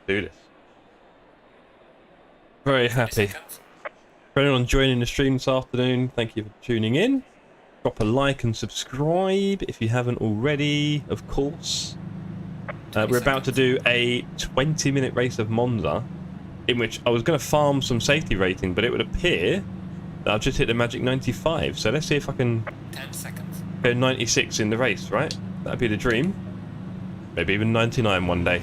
Do this. Very happy. For anyone joining the stream this afternoon, thank you for tuning in. Drop a like and subscribe if you haven't already, of course. We're about to do a 20-minute race of Monza, in which I was going to farm some safety rating, but it would appear that I've just hit the magic 95. So let's see if I can 10 seconds. Go 96 in the race, right? That'd be the dream. Maybe even 99 one day.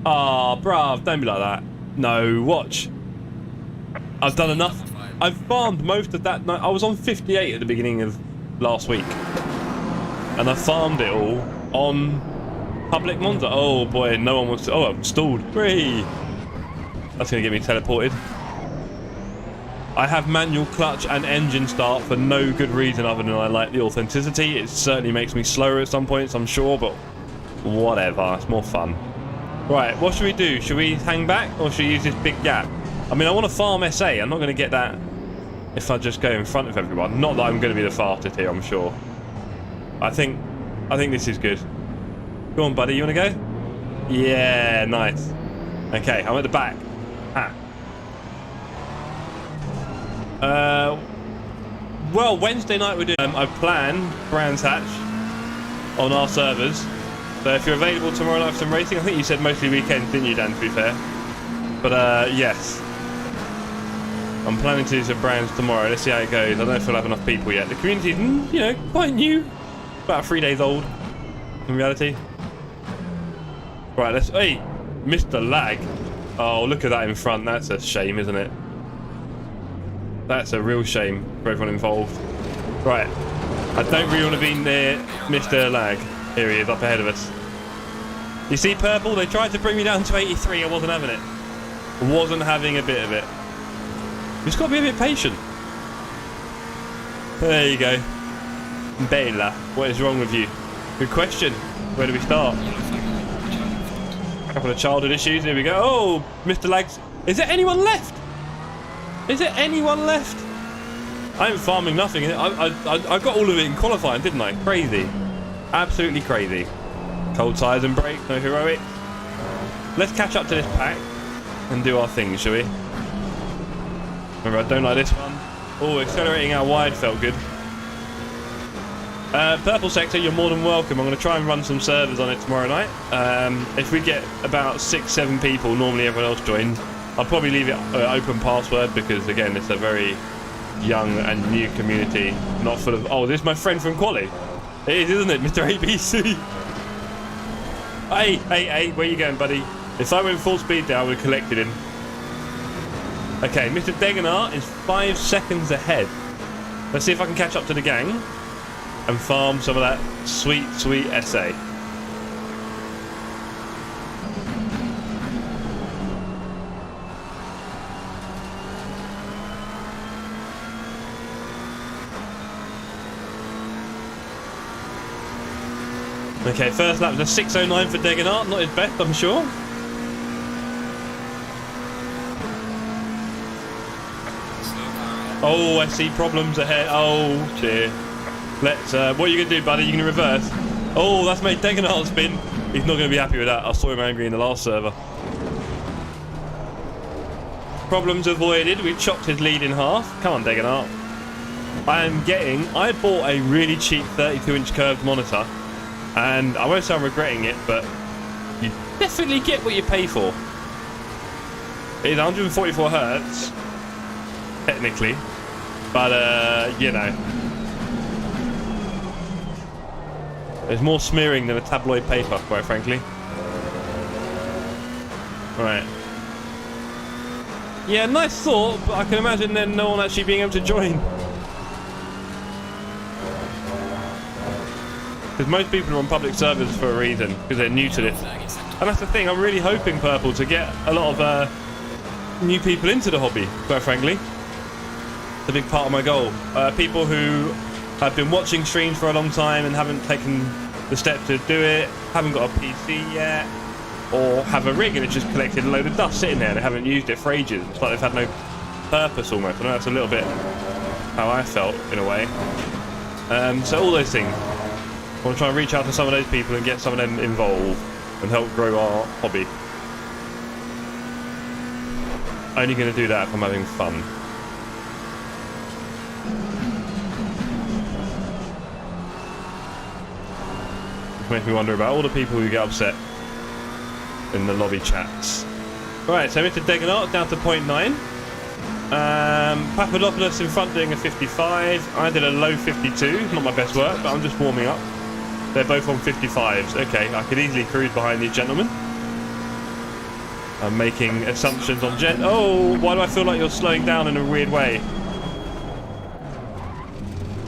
Ah, bruv, don't be like that. No, watch. I've done enough. I've farmed most of that. I was on 58 at the beginning of last week. And I farmed it all on public Monza. Oh boy, no one wants to. Oh, I'm stalled. Free. That's going to get me teleported. I have manual clutch and engine start for no good reason other than I like the authenticity. It certainly makes me slower at some points, I'm sure, but whatever. It's more fun. Right, what should we do? Should we hang back or should we use this big gap? I mean, I want to farm SA. I'm not going to get that if I just go in front of everyone. Not that I'm going to be the fastest here, I'm sure. I think this is good. Go on, buddy. You want to go? Yeah, nice. Okay, I'm at the back. Ah. Well, Wednesday night we're doing. I've planned Brands Hatch on our servers. So if you're available tomorrow night for some racing, I think you said mostly weekends, didn't you, Dan? To be fair, but yes, I'm planning to do some Brands tomorrow. Let's see how it goes. I don't know if we'll have enough people yet. The community's, you know, quite new, about 3 days old in reality. Right, let's. Hey, Mr. Lag. Oh, look at that in front. That's a shame, isn't it? That's a real shame for everyone involved. Right. I don't really want to be near Mr. Lag. Here he is, up ahead of us. You see purple? They tried to bring me down to 83. I wasn't having it. Wasn't having a bit of it. You just got to be a bit patient. There you go. Bella, what is wrong with you? Good question. Where do we start? A couple of childhood issues. Here we go. Oh, Mr. Lags. Is there anyone left? Is there anyone left? I'm farming nothing. I got all of it in qualifying, didn't I? Crazy. Absolutely crazy. Cold tyres and brakes, no heroic. Let's catch up to this pack and do our thing, shall we? Remember, I don't like this one. Oh, accelerating out wide felt good. Purple sector, you're more than welcome. I'm going to try and run some servers on it tomorrow night. If we get about 6-7 people, normally everyone else joins. I'll probably leave it open password because, again, it's a very young and new community. Not full of... Oh, this is my friend from Quali. It is, isn't it, Mr. ABC? Hey, where you going, buddy? If I went full speed there, I would have collected him. Okay, Mr. Degenar is 5 seconds ahead. Let's see if I can catch up to the gang and farm some of that sweet, sweet SA. Okay, first lap was a 6:09 for Degenart, not his best, I'm sure. Oh, I see problems ahead. Oh, dear. Let's, what are you going to do, buddy? You going to reverse? Oh, that's made Degenart spin. He's not going to be happy with that. I saw him angry in the last server. Problems avoided. We've chopped his lead in half. Come on, Degenart. I bought a really cheap 32-inch curved monitor. And I won't say I'm regretting it, but you definitely get what you pay for. It's 144 hertz, technically, but you know, there's more smearing than a tabloid paper, quite frankly. Right. Yeah, nice thought, but I can imagine then no one actually being able to join. Because most people are on public servers for a reason, because they're new to this. And that's the thing, I'm really hoping, Purple, to get a lot of new people into the hobby, quite frankly. It's a big part of my goal. People who have been watching streams for a long time and haven't taken the step to do it, haven't got a PC yet, or have a rig and it's just collected a load of dust sitting there and they haven't used it for ages. It's like they've had no purpose almost. I know that's a little bit how I felt, in a way. So all those things. I want to try and reach out to some of those people and get some of them involved and help grow our hobby. Only going to do that if I'm having fun. Which makes me wonder about all the people who get upset in the lobby chats. Right, so Mr. Degenart down to 0.9. Papadopoulos in front doing a 55. I did a low 52. Not my best work, but I'm just warming up. They're both on 55s. Okay, I could easily cruise behind these gentlemen. I'm making assumptions on Oh, why do I feel like you're slowing down in a weird way?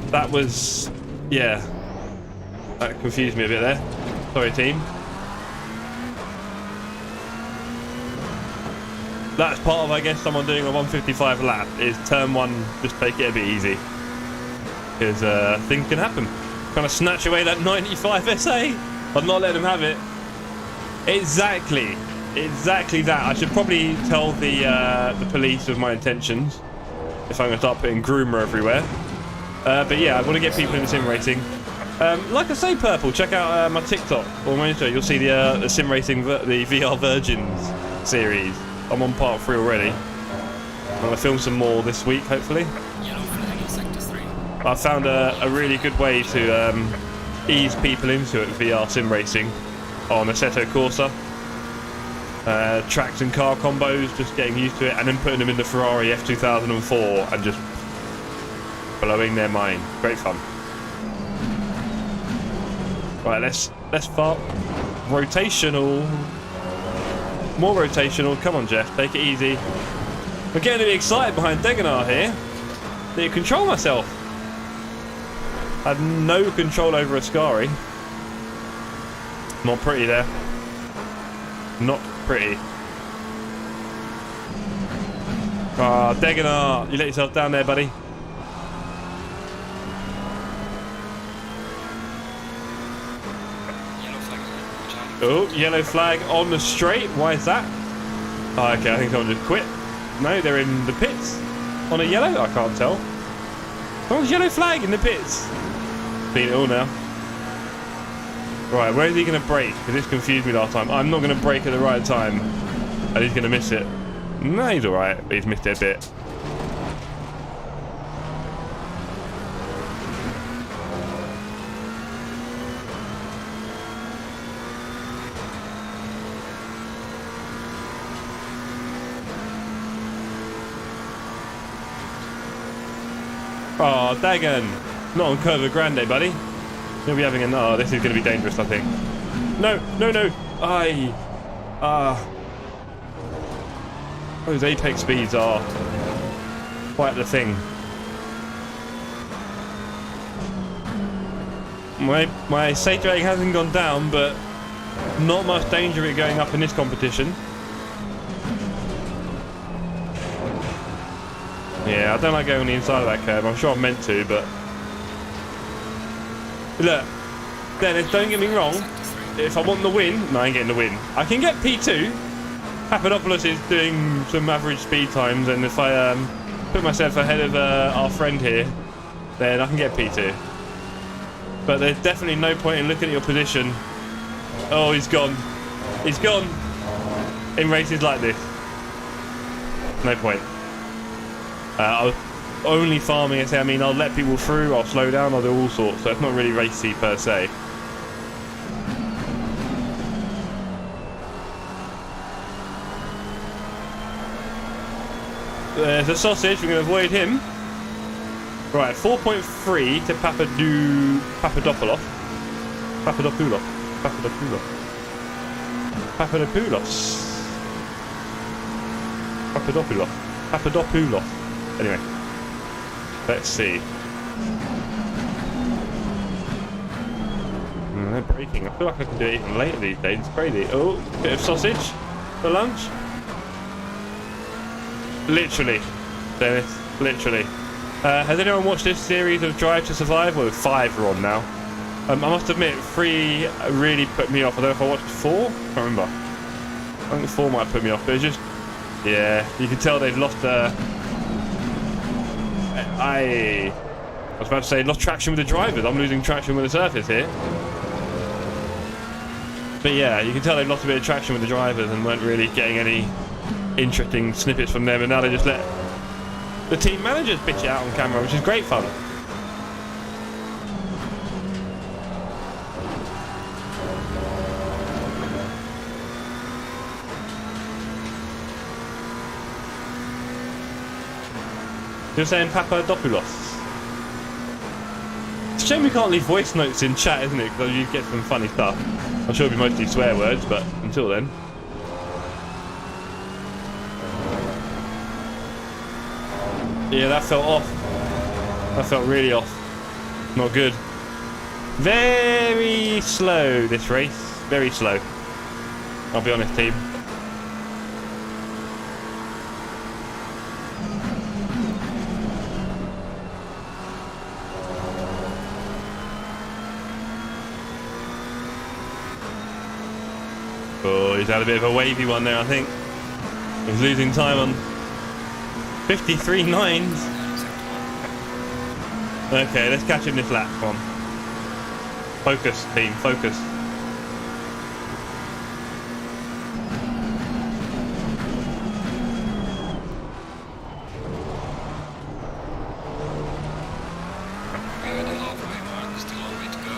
That was... yeah. That confused me a bit there. Sorry, team. That's part of, I guess, someone doing a 155 lap, is turn one, just take it a bit easy. Because things can happen. Trying to snatch away that 95 SA. I'll not let them have it. Exactly. Exactly that. I should probably tell the police of my intentions if I'm going to start putting groomer everywhere. But yeah, I want to get people into sim racing. Like I say, Purple, check out my TikTok or my Insta. You'll see the sim racing, the VR Virgins series. I'm on part 3 already. I'm going to film some more this week, hopefully. I found a really good way to ease people into it, VR sim racing, on Assetto Corsa. Tracks and car combos, just getting used to it, and then putting them in the Ferrari F2004 and just blowing their mind. Great fun. Right, let's start rotational. More rotational. Come on, Jeff, take it easy. I'm getting a bit excited behind Degenar here. Need to control myself. I had no control over Ascari. Not pretty there. Not pretty. Ah, Degenar, you let yourself down there, buddy. Oh, yellow flag on the straight. Why is that? Oh, okay, I think someone just quit. No, they're in the pits. On a yellow? I can't tell. Someone's yellow flag in the pits. Seen it all now. Right, where is he going to brake? Because this confused me last time. I'm not going to brake at the right time. And he's going to miss it. No, he's alright, but he's missed it a bit. Oh, Dagon! Not on Curva Grande, buddy. He'll be having a... oh, this is going to be dangerous, I think. No, no, no! Those apex speeds are quite the thing. My stage rating hasn't gone down, but not much danger of it going up in this competition. Yeah, I don't like going on the inside of that curve. I'm sure I'm meant to, but... look, Dennis, don't get me wrong. If I want the win... no, I ain't getting the win. I can get P2. Papadopoulos is doing some average speed times, and if I put myself ahead of our friend here, then I can get P2. But there's definitely no point in looking at your position. Oh, he's gone. He's gone. In races like this. No point. I was only farming, I mean, I'll let people through, I'll slow down, I'll do all sorts, so it's not really racy per se. there's a sausage. We're going to avoid him. Right, 4.3 to Papadopoulos. Papadopoulos. Papadopoulos. Papadopoulos. Anyway, let's see. They're braking. I feel like I can do it even later these days. It's crazy. Oh, bit of sausage for lunch. Literally, Dennis. Literally. Has anyone watched this series of Drive to Survive? Well, 5 are on now. I must admit, 3 really put me off. I don't know if I watched 4. I can't remember. I think 4 might put me off, but it's just, yeah, you can tell they've lost. I was about to say lost traction with the drivers. I'm losing traction with the surface here. But yeah, you can tell they've lost a bit of traction with the drivers and weren't really getting any interesting snippets from them. And now they just let the team managers bitch it out on camera, which is great fun. You're saying Papadopoulos. It's a shame we can't leave voice notes in chat, isn't it? Because you get some funny stuff. I'm sure it'll be mostly swear words, but until then. Yeah, that felt off. That felt really off. Not good. Very slow, this race. Very slow. I'll be honest, team. Oh, he's had a bit of a wavy one there, I think. He's losing time on 53.9s. Okay, let's catch him this lap. Come on. Focus, team, focus. We're at the halfway mark, there's still a long way to go.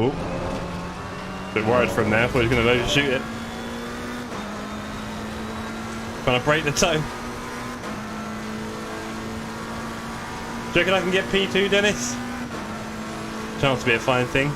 Oh, bit worried from there. I thought he was going to overshoot it. Trying to break the toe. Do you reckon I can get P2, Dennis? Chance to be a fine thing.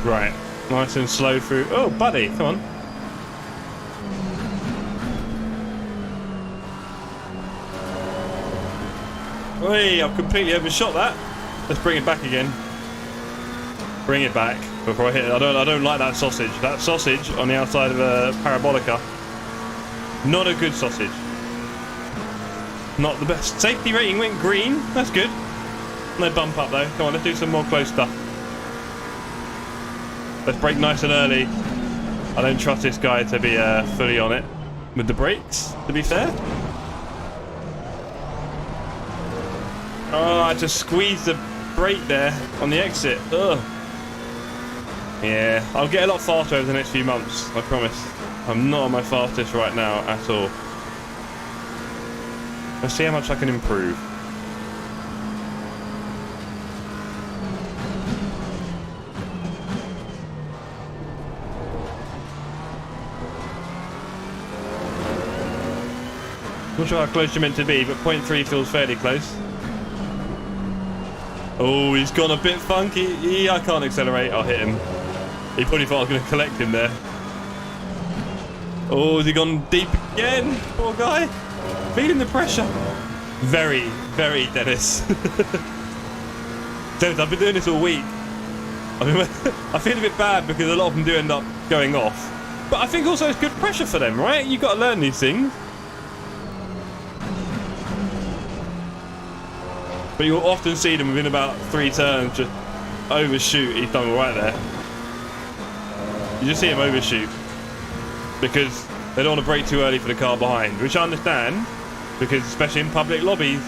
Right, nice and slow through. Oh, buddy, come on. Hey, I've completely overshot that. Let's bring it back again. Bring it back before I hit it. I don't like that sausage. That sausage on the outside of a parabolica. Not a good sausage. Not the best. Safety rating went green. That's good. No bump up though. Come on, let's do some more close stuff. Let's brake nice and early. I don't trust this guy to be fully on it with the brakes, to be fair. Oh, I just squeezed the brake there on the exit. Ugh. Yeah, I'll get a lot faster over the next few months, I promise. I'm not on my fastest right now at all. Let's see how much I can improve. Not sure how close you're meant to be, but 0.3 feels fairly close. Oh, he's gone a bit funky. I can't accelerate. I'll hit him. He probably thought I was going to collect him there. Oh, has he gone deep again? Poor guy. Feeling the pressure. Very, very Dennis. Dennis, I've been doing this all week. I feel a bit bad because a lot of them do end up going off. But I think also it's good pressure for them, right? You've got to learn these things. But you'll often see them within about 3 turns just overshoot. He's done all right there. You just see him overshoot because they don't want to brake too early for the car behind, which I understand because especially in public lobbies,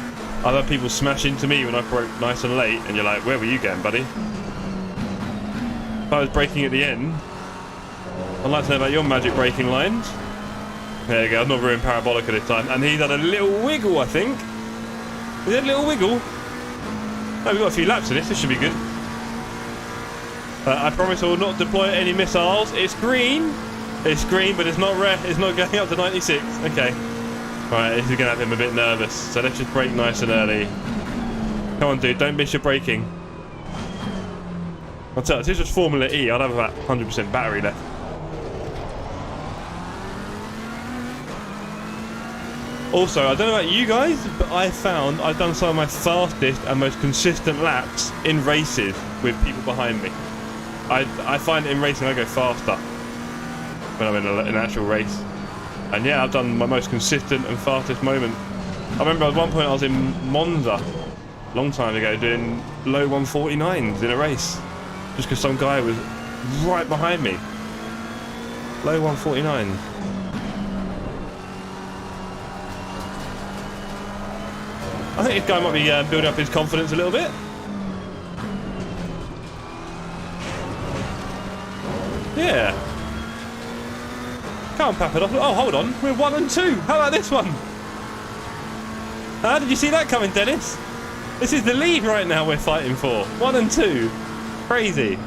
I've had people smash into me when I broke nice and late, and you're like, where were you going, buddy? If I was braking at the end, I'd like to know about your magic braking lines. There you go, I've not ruined Parabolica this time. And he's had a little wiggle, I think. He had a little wiggle. Oh, we've got a few laps in this, this should be good. I promise I will not deploy any missiles. It's green, but it's not red. It's not going up to 96. Okay. Right, this is going to have him a bit nervous. So let's just brake nice and early. Come on, dude, don't miss your braking. I'll tell you, if this was Formula E, I'd have about 100% battery left. Also, I don't know about you guys, but I've done some of my fastest and most consistent laps in races with people behind me. I find in racing I go faster when I'm in an actual race. And yeah, I've done my most consistent and fastest moment. I remember at one point I was in Monza, a long time ago, doing low 149s in a race. Just because some guy was right behind me. Low 149s. I think this guy might be building up his confidence a little bit. Yeah. Come on, Papadopoulos. Oh, hold on. We're 1 and 2. How about this one? Did you see that coming, Dennis? This is the lead right now we're fighting for. 1 and 2. Crazy.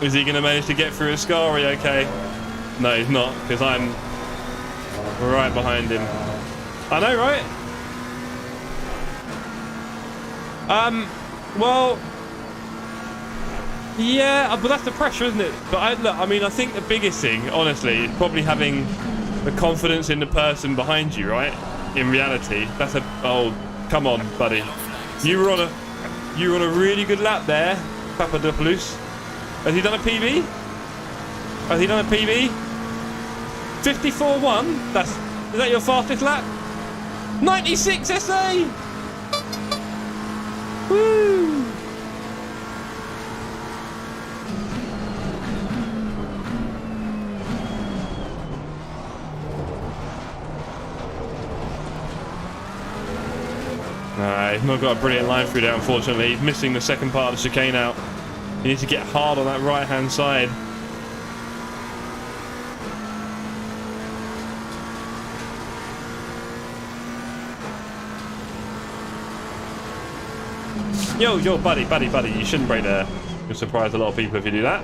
Is he going to manage to get through Ascari okay? No, he's not, because I'm right behind him. I know, right? Well, yeah, but that's the pressure, isn't it? But I mean, I think the biggest thing, honestly, is probably having the confidence in the person behind you, right? In reality, that's oh, come on, buddy. You were on a really good lap there, Papadopoulos. Has he done a PB? Has he done a PB? 54.1? Is that your fastest lap? 96 SA! Woo! He's not got a brilliant line through there, unfortunately. He's missing the second part of the chicane out. You need to get hard on that right-hand side. Yo, buddy, you shouldn't brake there. You'll surprise a lot of people if you do that.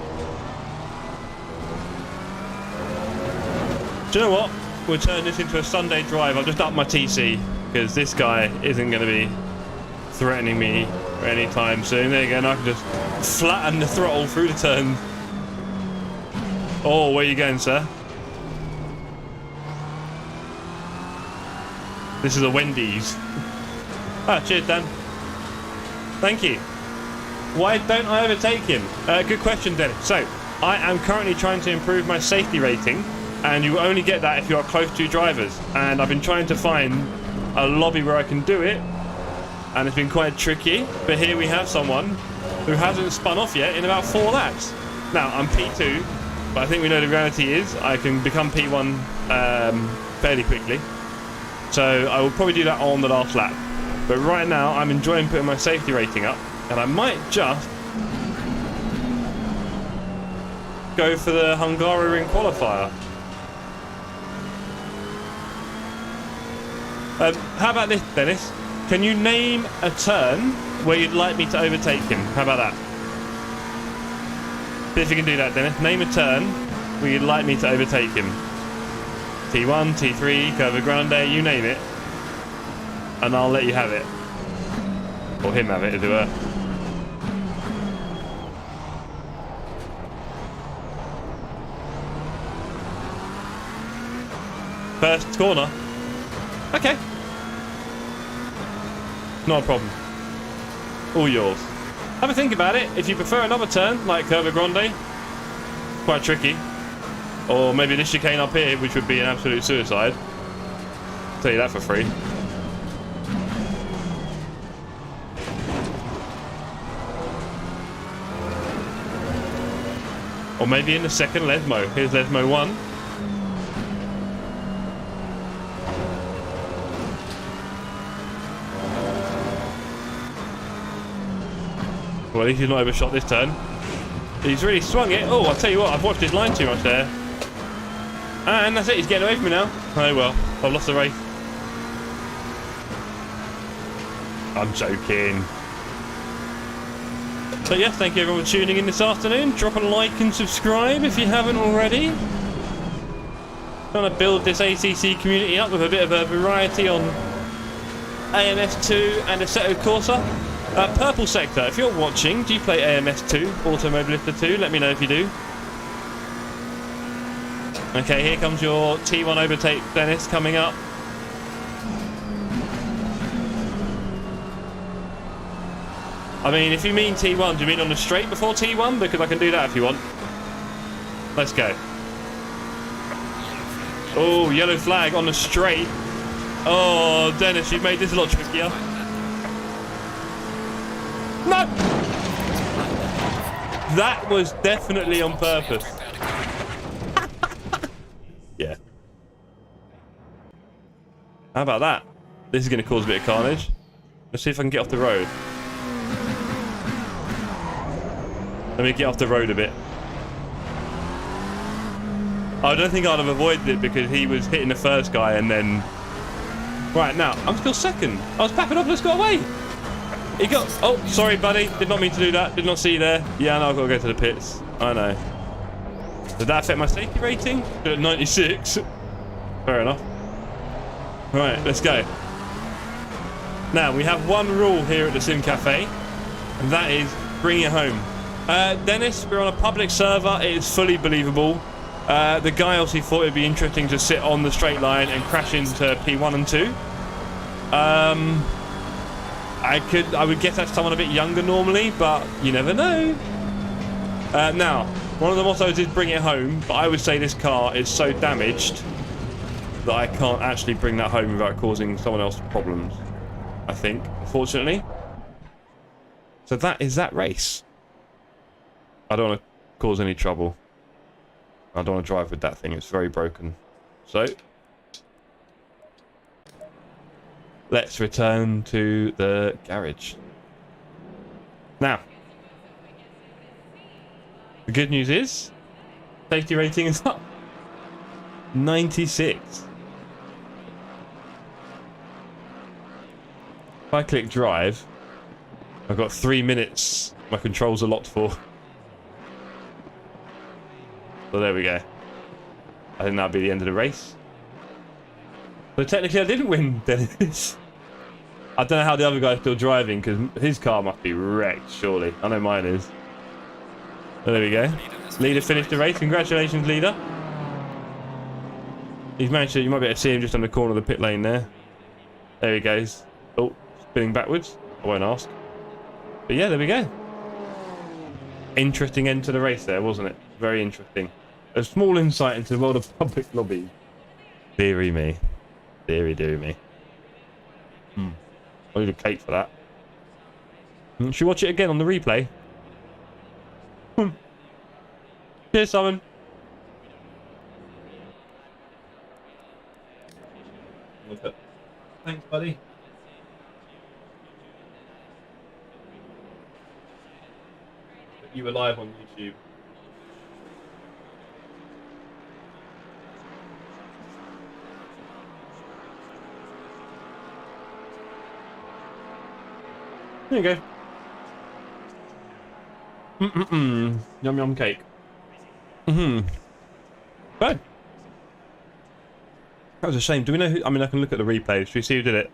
Do you know what? We'll turn this into a Sunday drive. I've just upped my TC because this guy isn't going to be threatening me anytime soon. There you go, and I can just flatten the throttle through the turn. Oh, where are you going, sir? This is a Wendy's. Ah, cheers, Dan. Thank you. Why don't I overtake him? Good question, Dennis. So, I am currently trying to improve my safety rating, and you only get that if you are close to drivers. And I've been trying to find a lobby where I can do it, and it's been quite tricky. But here we have someone who hasn't spun off yet in about 4 laps. Now, I'm P2, but I think we know the reality is I can become P1 fairly quickly. So I will probably do that on the last lap. But right now, I'm enjoying putting my safety rating up, and I might just go for the Hungaroring qualifier. How about this, Dennis? Can you name a turn where you'd like me to overtake him? How about that? See if you can do that, Dennis. Name a turn where you'd like me to overtake him. T1, T3, Curva Grande, you name it. And I'll let you have it. Or him have it, as it were. First corner. Okay. Not a problem. All yours. Have a think about it. If you prefer another turn, like Curva Grande, quite tricky. Or maybe this chicane up here, which would be an absolute suicide. I'll tell you that for free. Or maybe in the second Lesmo. Here's Lesmo 1. Well, at least he's not overshot this turn. He's really swung it. Oh, I'll tell you what, I've watched his line too much there. And that's it, he's getting away from me now. Oh well, I've lost the race. I'm joking. But yes, thank you everyone for tuning in this afternoon. Drop a like and subscribe if you haven't already. Trying to build this ACC community up with a bit of a variety on AMS2 and Assetto Corsa. Purple Sector, if you're watching, do you play AMS2, Automobilista 2? Let me know if you do. Okay, here comes your T1 overtake, Dennis, coming up. I mean, if you mean T1, do you mean on the straight before T1? Because I can do that if you want. Let's go. Oh, yellow flag on the straight. Oh, Dennis, you've made this a lot trickier. No! That was definitely on purpose. Yeah. How about that? This is going to cause a bit of carnage. Let's see if I can get off the road. Let me get off the road a bit. I don't think I'd have avoided it because he was hitting the first guy and then... Right, now, I'm still second. I was Papadopoulos got away. He got... Oh, sorry, buddy. Did not mean to do that. Did not see you there. Yeah, I know I've got to go to the pits. I know. Did that affect my safety rating? At 96. Fair enough. Right, let's go. Now, we have one rule here at the Sim Cafe, and that is bring it home. Dennis, we're on a public server. It is fully believable. The guy obviously thought it'd be interesting to sit on the straight line and crash into P1 and 2. I would guess that's someone a bit younger normally, but you never know. Now, one of the mottos is bring it home, but I would say this car is so damaged that I can't actually bring that home without causing someone else problems, I think, unfortunately. So that is that race. I don't want to cause any trouble. I don't want to drive with that thing. It's very broken. So, let's return to the garage. Now, the good news is, safety rating is up. 96. If I click drive, I've got 3 minutes my controls are locked for. So there we go. I think that'll be the end of the race. But technically I didn't win, Dennis. I don't know how the other guy's still driving, because his car must be wrecked, surely. I know mine is. So there we go. Leader finished the race. Congratulations, Leader. He's managed to... You might be able to see him just on the corner of the pit lane there. There he goes. Oh, spinning backwards. I won't ask. But yeah, there we go. Interesting end to the race there, wasn't it? Very interesting. A small insight into the world of public lobbies. Deary me. Deary me. I need a cake for that. Should we watch it again on the replay? Cheers, Simon. Thanks, buddy. You were live on YouTube. There you go. Yum yum cake. Good. That was a shame. Do we know who? I mean, I can look at the replay. Should we see who did it?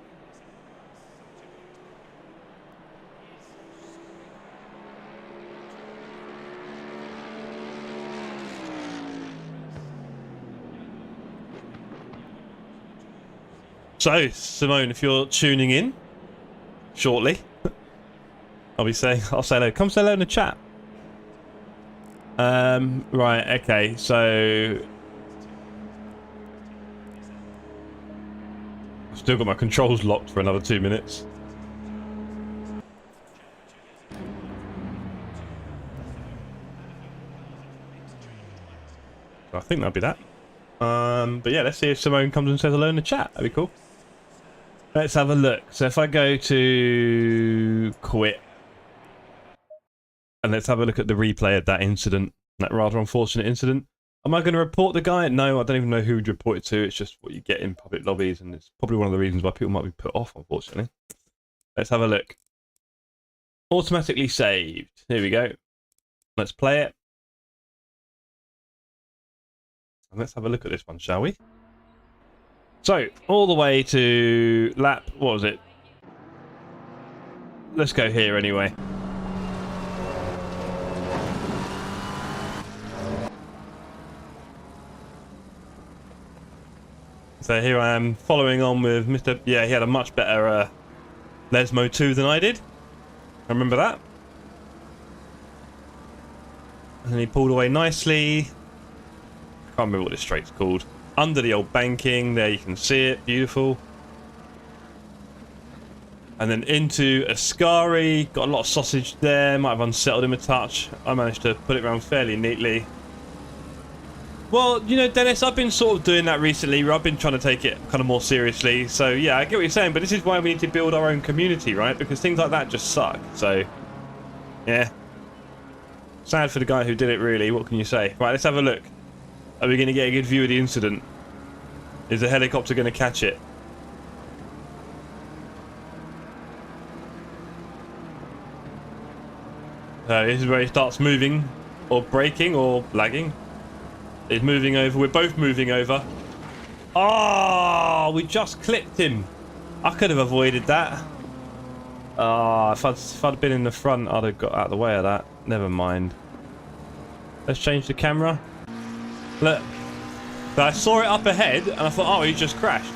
So, Simone, if you're tuning in, shortly. I'll say hello. Come say hello in the chat. Right, okay, so I've still got my controls locked for another 2 minutes. I think that'll be that. But yeah, let's see if Simone comes and says hello in the chat. That'd be cool. Let's have a look. So if I go to quit, and let's have a look at the replay of that incident, that rather unfortunate incident. Am I going to report the guy? No, I don't even know who would report it to. It's just what you get in public lobbies, and it's probably one of the reasons why people might be put off, unfortunately. Let's have a look. Automatically saved. Here we go. Let's play it. And let's have a look at this one, shall we? So, all the way to lap, what was it? Let's go here anyway. So here I am following on with Mr. Yeah, he had a much better Lesmo 2 than I did. I remember that. And he pulled away nicely. Can't remember what this straight's called. Under the old banking, there you can see it, beautiful. And then into Ascari, got a lot of sausage there, might have unsettled him a touch. I managed to put it around fairly neatly. Well, you know, Dennis, I've been sort of doing that recently. I've been trying to take it kind of more seriously. So yeah, I get what you're saying, but this is why we need to build our own community, right? Because things like that just suck. So yeah, sad for the guy who did it, really. What can you say? Right, let's have a look. Are we going to get a good view of the incident? Is the helicopter going to catch it? This is where he starts moving, or braking, or lagging. He's moving over. We're both moving over. Oh, we just clipped him. I could have avoided that. Oh, if I'd been in the front, I'd have got out of the way of that. Never mind. Let's change the camera. Look, so I saw it up ahead, and I thought, oh, he just crashed.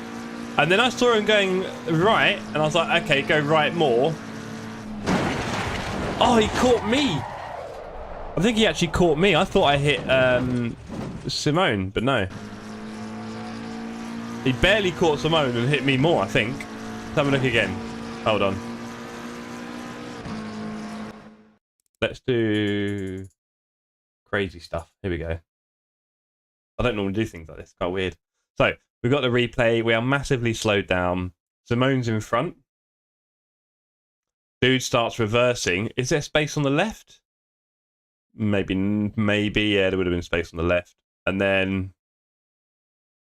And then I saw him going right, and I was like, okay, go right more. Oh, he caught me. I think he actually caught me. I thought I hit Simone, but no. He barely caught Simone and hit me more, I think. Let's have a look again. Hold on. Let's do crazy stuff. Here we go. I don't normally do things like this. It's quite weird. So, we've got the replay. We are massively slowed down. Simone's in front. Dude starts reversing. Is there space on the left? Maybe, yeah, there would have been space on the left. And then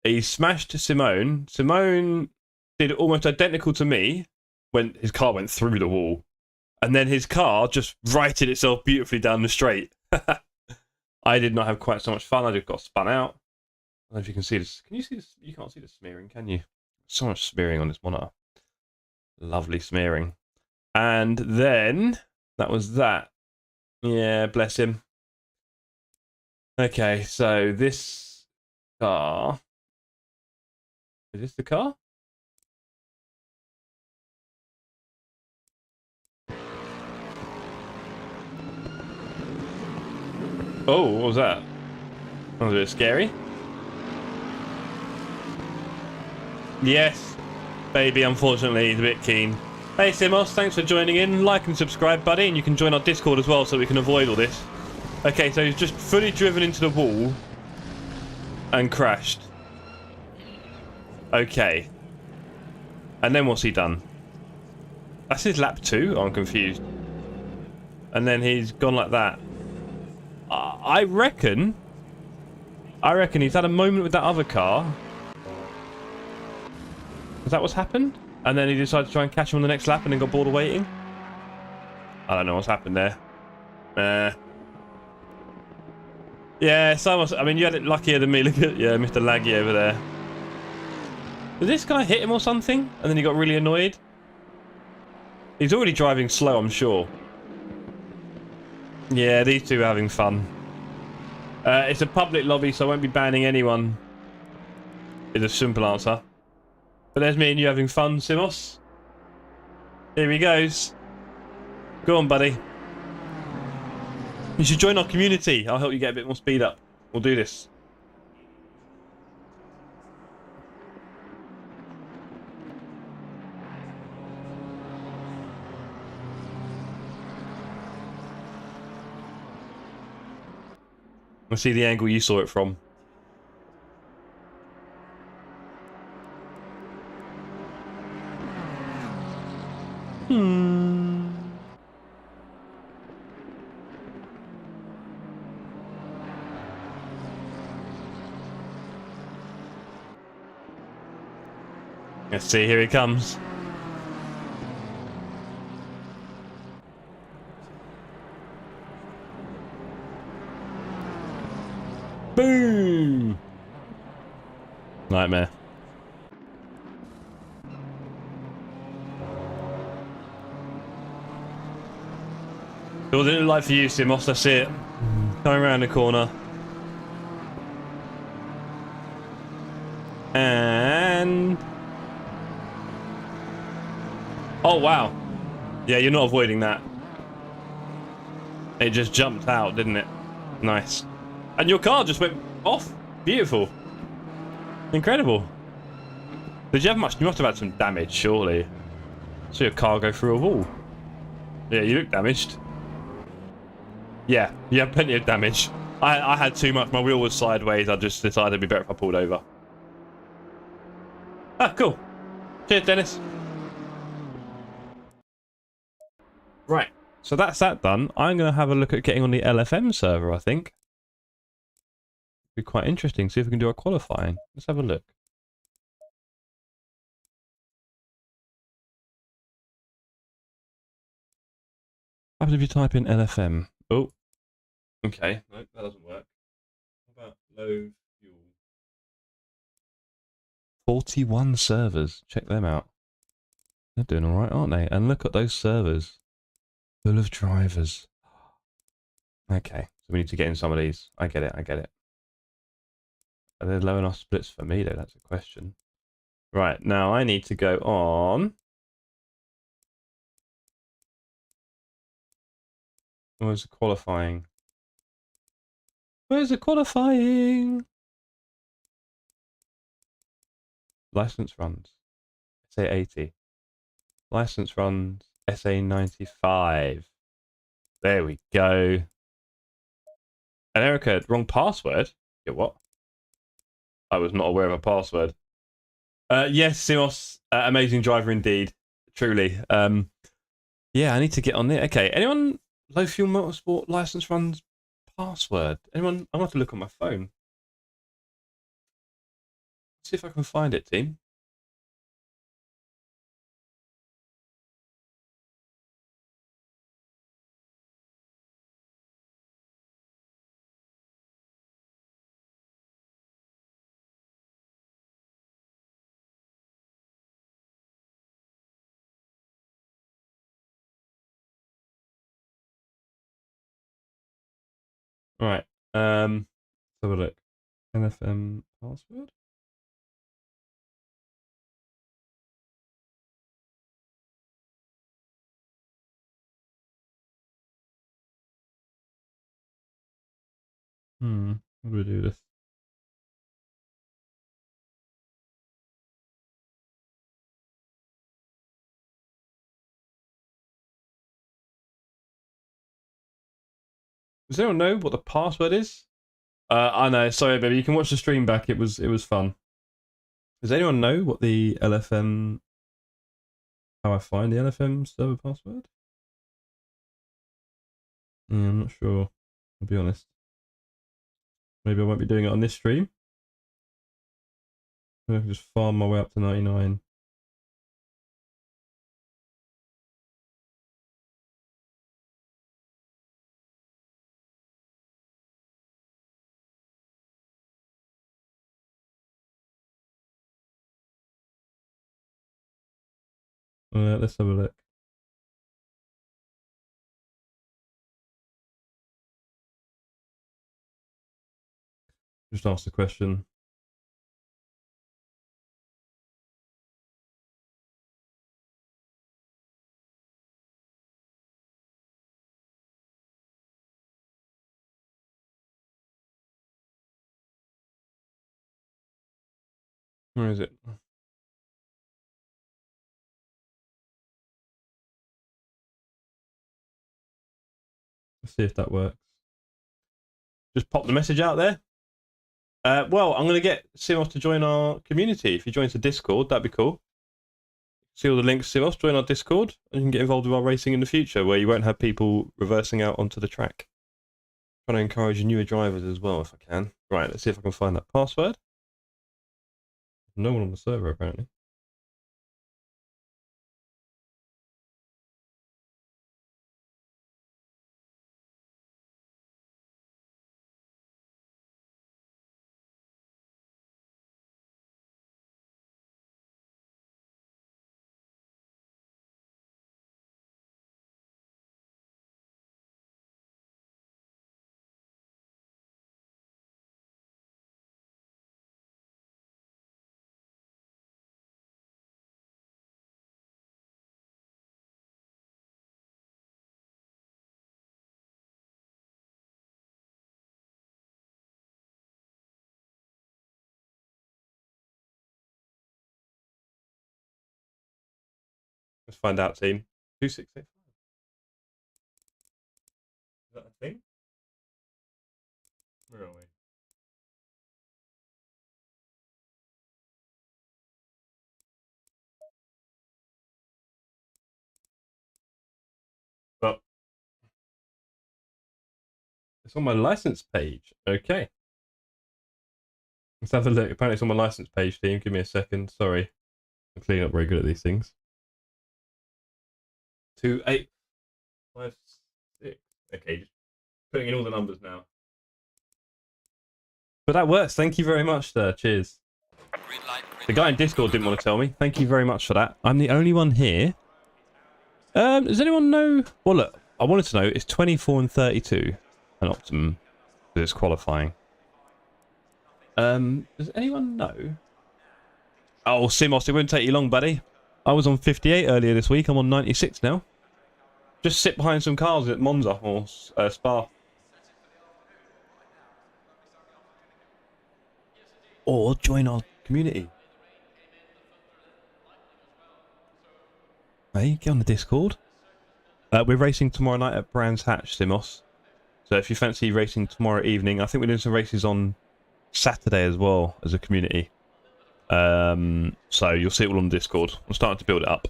he smashed Simone. Simone did almost identical to me when his car went through the wall. And then his car just righted itself beautifully down the straight. I did not have quite so much fun. I just got spun out. I don't know if you can see this. Can you see this? You can't see the smearing, can you? So much smearing on this monitor. Lovely smearing. And then that was that. Yeah, bless him. Okay, so this car. Is this the car? Oh, what was that? That was a bit scary. Yes, baby, unfortunately, he's a bit keen. Hey Simos, thanks for joining in. Like and subscribe, buddy, and you can join our Discord as well so we can avoid all this. Okay, so he's just fully driven into the wall and crashed. Okay. And then what's he done? That's his lap 2? Oh, I'm confused. And then he's gone like that. I reckon he's had a moment with that other car. Is that what's happened? And then he decided to try and catch him on the next lap and then got bored of waiting? I don't know what's happened there. Yeah, I mean, you had it luckier than me. Look at, yeah, Mr. Laggy over there. Did this guy hit him or something? And then he got really annoyed? He's already driving slow, I'm sure. Yeah, these two are having fun. It's a public lobby, so I won't be banning anyone. Is a simple answer. But there's me and you having fun, Simos. Here he goes. Go on, buddy. You should join our community. I'll help you get a bit more speed up. We'll do this. We'll see the angle you saw it from. Let's see, here he comes. Boom! Nightmare. What did it look like for you, Simos? That's it. Coming around the corner. And... oh, wow. Yeah, you're not avoiding that. It just jumped out, didn't it? Nice. And your car just went off. Beautiful. Incredible. Did you have much? You must have had some damage, surely. So your car go through a wall. Yeah, you look damaged. Yeah, you have plenty of damage. I had too much. My wheel was sideways. I just decided it'd be better if I pulled over. Ah, cool. Cheers, Dennis. Right. So that's that done. I'm going to have a look at getting on the LFM server, I think. Be quite interesting. See if we can do our qualifying. Let's have a look. What happens if you type in LFM? Oh. Okay. Nope, that doesn't work. How about low fuel? 41 servers. Check them out. They're doing alright, aren't they? And look at those servers. Full of drivers. Okay. So we need to get in some of these. I get it. I get it. Are there low enough splits for me, though? That's a question. Right. Now I need to go on. Where's the qualifying? Where's the qualifying? License runs. SA80. License runs. SA95. There we go. And Erica, wrong password? Yeah, what? I was not aware of a password. Yes, Simos, amazing driver indeed. Truly. Yeah, I need to get on there. Okay, anyone low fuel motorsport license runs password? Anyone? I want to look on my phone. See if I can find it, team. Right. Let's have a look. NFM password. How do we do this? Does anyone know what the password is? I know. Sorry, baby. You can watch the stream back. It was fun. Does anyone know what the LFM? How I find the LFM server password? I'm not sure. I'll be honest. Maybe I won't be doing it on this stream. I can just farm my way up to 99. Let's have a look. Just ask the question. Where is it? Let's see if that works. Just pop the message out there. Well, I'm going to get Simos to join our community. If he joins the Discord, that'd be cool. See all the links, Simos. Join our Discord and you can get involved with our racing in the future, where you won't have people reversing out onto the track. Trying to encourage newer drivers as well, if I can. Right, let's see if I can find that password. No one on the server, apparently. Let's find out, team. 2685. Is that a thing? Where are we? Well, it's on my license page. Okay. Let's have a look. Apparently it's on my license page, team. Give me a second. Sorry. I'm clearly not very good at these things. 2856. Okay, just putting in all the numbers now. But that works. Thank you very much, sir. Cheers. The guy in Discord didn't want to tell me. Thank you very much for that. I'm the only one here. Does anyone know? Well, look, I wanted to know. It's 24 and 32 an optimum for this qualifying. Does anyone know? Oh, Simos, it wouldn't take you long, buddy. I was on 58 earlier this week. I'm on 96 now. Just sit behind some cars at Monza or Spa. Or join our community. Hey, get on the Discord. We're racing tomorrow night at Brands Hatch, Simos. So if you fancy racing tomorrow evening, I think we're doing some races on Saturday as well as a community. So you'll see it all on Discord. I'm starting to build it up.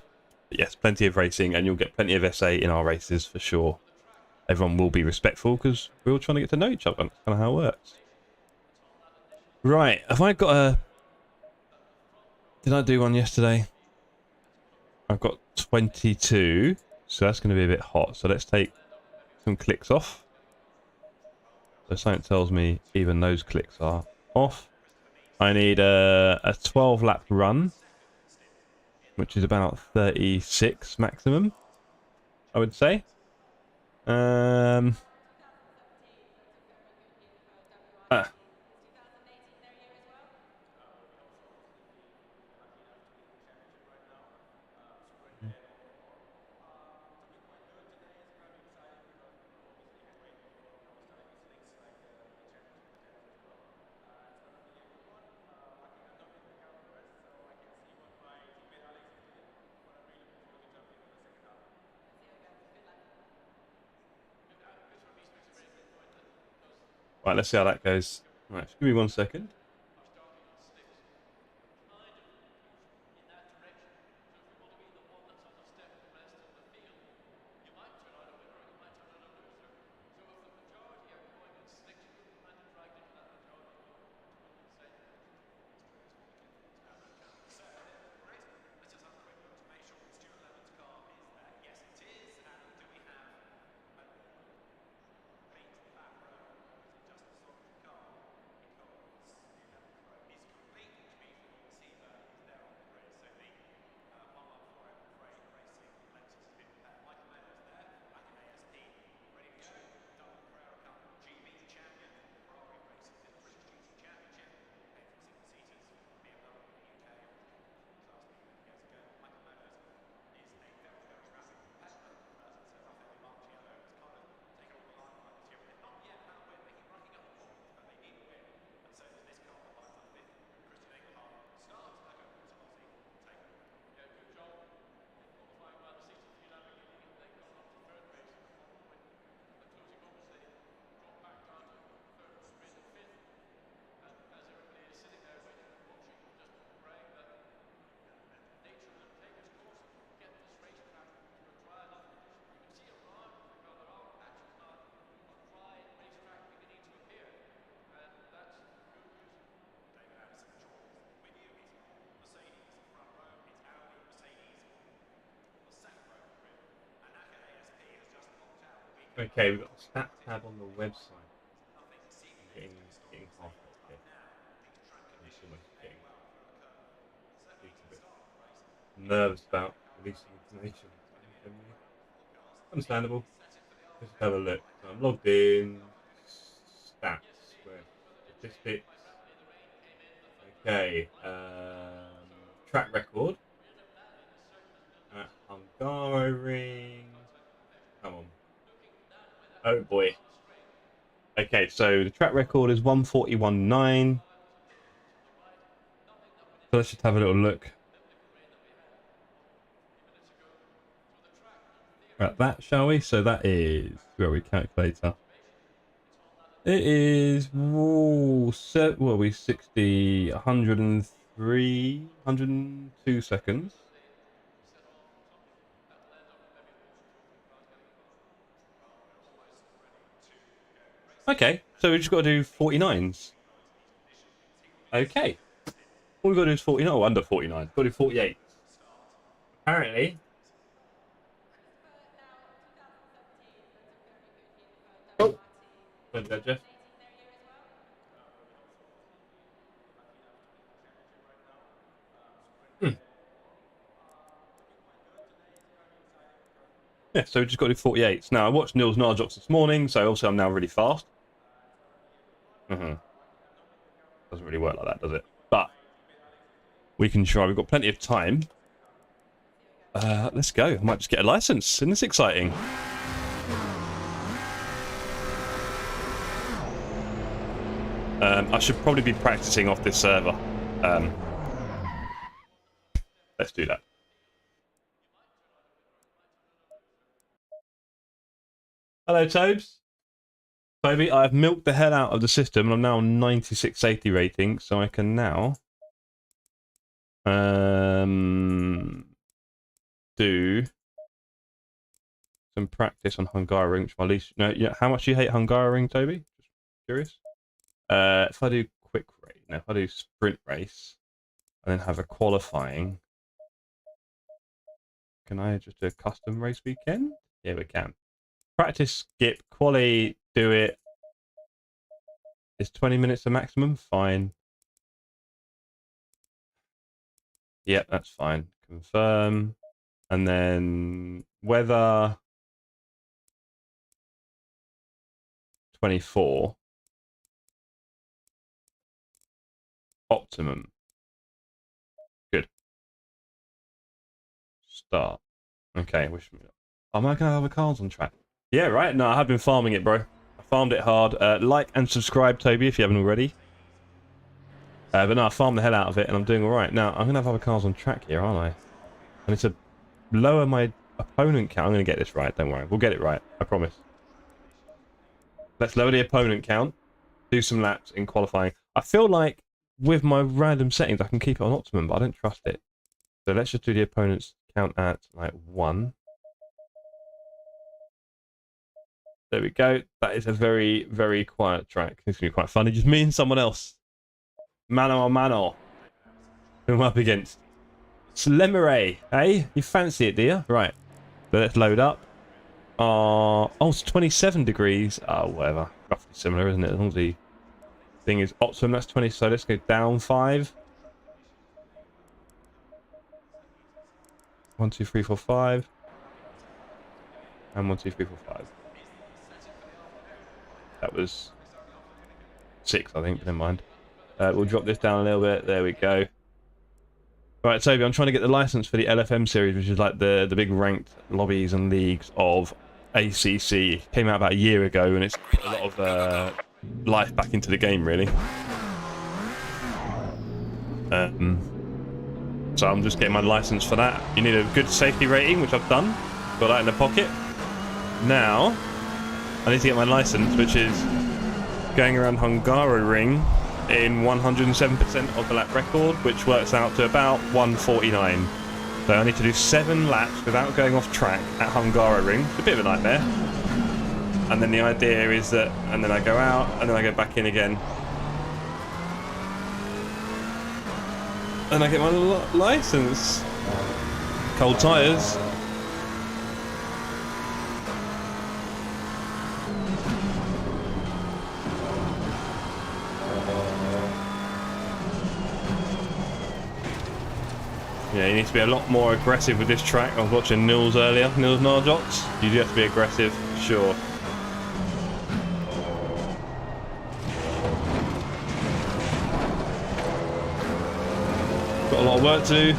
But yes, plenty of racing, and you'll get plenty of SA in our races for sure. Everyone will be respectful because we're all trying to get to know each other. That's kind of how it works. Right, have I got a... Did I do one yesterday? I've got 22, so that's going to be a bit hot. So let's take some clicks off. So something tells me even those clicks are off. I need a 12-lap run, which is about 36 maximum, I would say. Right, let's see how that goes. Right, just give me 1 second. Okay, we've got the stat tab on the website. I'm getting half of it. It's almost getting a bit nervous about releasing information. Understandable. Let's have a look. So I'm logged in. Stats. Where statistics. Okay. Track record. At Hungaroring. Come on. Oh boy. Okay, so the track record is 141.9. So let's just have a little look at that, shall we? So that is, where are we, calculator? It is, what are we, 60, 103, 102 seconds. Okay, so we just got to do 49s. Okay. All we've got to do is 49, or under 49. Got to do 48. Apparently. Oh. Where's that, Jeff? Yeah, so we just got to do 48s. Now, I watched Nils Narjoks this morning, so also I'm now really fast. Doesn't really work like that, does it? But we can try. We've got plenty of time. Let's go. I might just get a license. Isn't this exciting? I should probably be practicing off this server. Let's do that. Hello, Tobes. Toby, I've milked the hell out of the system, and I'm now on 96 safety rating, so I can now do some practice on Hungaroring, which my least. No, yeah. How much do you hate Hungaroring, Toby? Just curious. If I do quick race, no, if I do sprint race, and then have a qualifying, can I just do a custom race weekend? Yeah, we can. Practice, skip, quali, do it. Is 20 minutes the maximum? Fine. Yep, that's fine. Confirm. And then weather 24. Optimum. Good. Start. Okay, wish me. Am I going to have a cars on track? Yeah, right. No, I have been farming it, bro. I farmed it hard. Like and subscribe, Toby, if you haven't already. But no, I farmed the hell out of it, and I'm doing all right. Now, I'm going to have other cars on track here, aren't I? I need to lower my opponent count. I'm going to get this right, don't worry. We'll get it right, I promise. Let's lower the opponent count. Do some laps in qualifying. I feel like with my random settings, I can keep it on optimum, but I don't trust it. So let's just do the opponent's count at, like, 1. There we go. That is a very, very quiet track. It's going to be quite funny. Just me and someone else. Mano a mano. Who am I up against? Slemere, eh? You fancy it, do you? Right. So let's load up. Oh, it's 27 degrees. Oh, whatever. Roughly similar, isn't it? As long as the thing is optimum, that's 20. So let's go down 5. 1, 2, 3, 4, 5. And 1, 2, 3, 4, 5. That was 6, I think, but never mind. We'll drop this down a little bit. There we go. Right, Toby, I'm trying to get the license for the LFM series, which is like the big ranked lobbies and leagues of ACC. Came out about a year ago, and it's a lot of life back into the game, really. So I'm just getting my license for that. You need a good safety rating, which I've done. Got that in the pocket. Now, I need to get my license, which is going around Hungaroring in 107% of the lap record, which works out to about 149. So I need to do 7 laps without going off track at Hungaroring. It's a bit of a nightmare. And then the idea is that, and then I go out, and then I go back in again. And I get my license. Cold tyres. Yeah, you need to be a lot more aggressive with this track. I was watching Nils earlier, Nils Narjoks. You do have to be aggressive, for sure. Got a lot of work to do.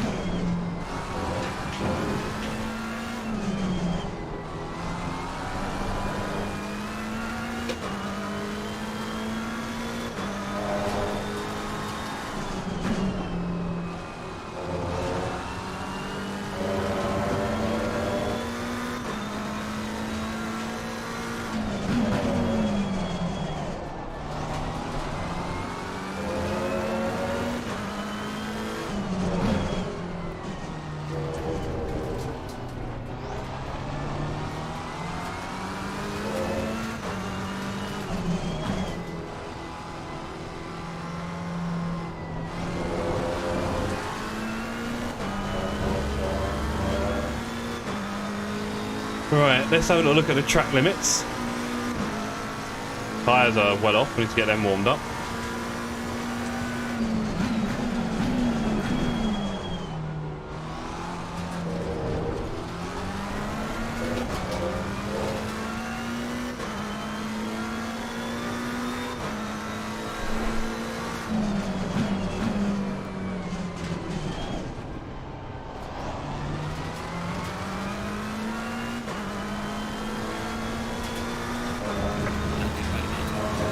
Right, let's have a little look at the track limits. Tyres are well off, we need to get them warmed up.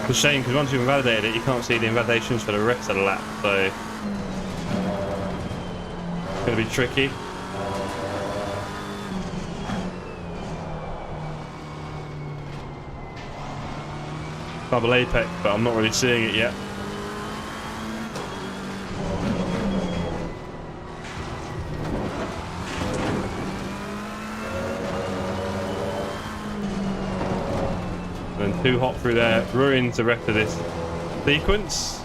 It's a shame because once you've invalidated it, you can't see the invalidations for the rest of the lap, so it's going to be tricky. Double apex, but I'm not really seeing it yet. And too hot through there ruins the rest of this sequence.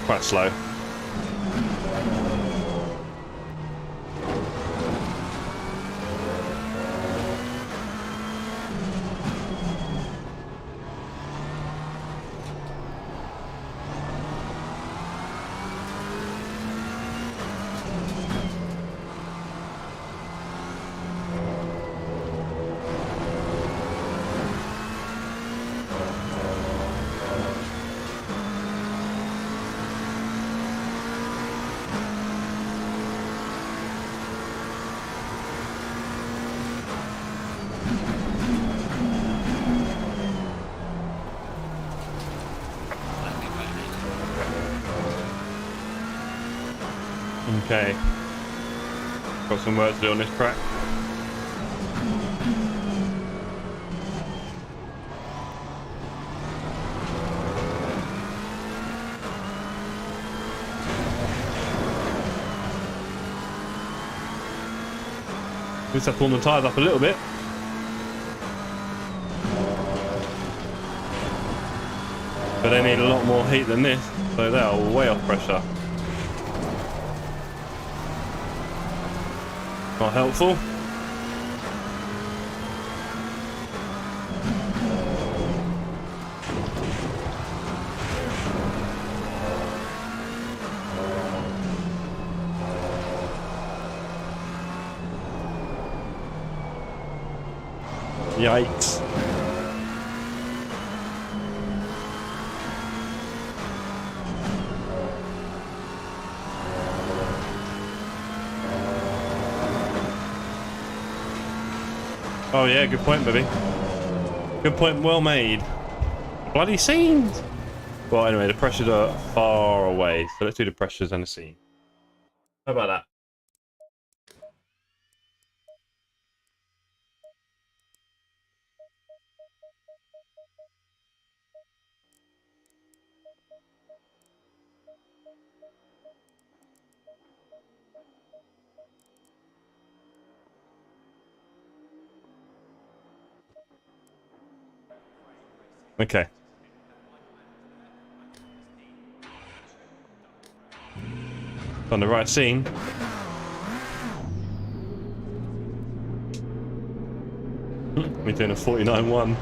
Quite slow. Okay, got some work to do on this track. Just have to warm the tyres up a little bit. But they need a lot more heat than this, so they are way off pressure. Not helpful. Yikes. Oh yeah, good point, baby. Good point, well made. Bloody scenes! Well, anyway, the pressures are far away, so let's do the pressures and the scene. How about that? Okay. On the right scene. me doing a 49.1.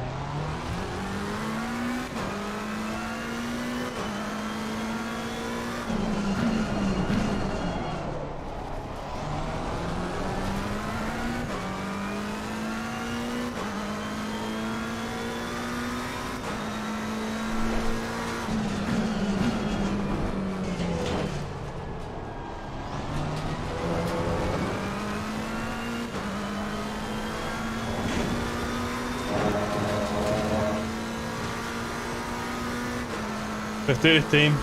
Let's do this, team.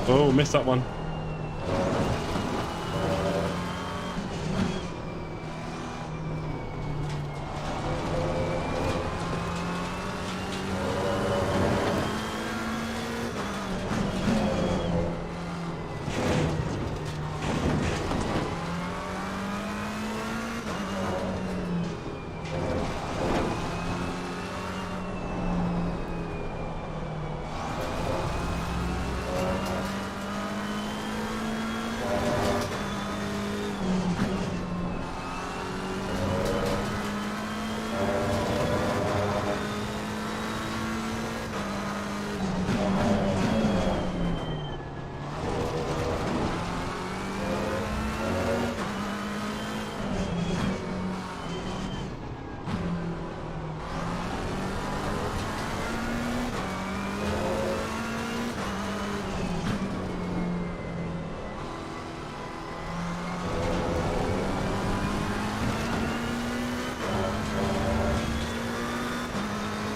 Oh, missed that one.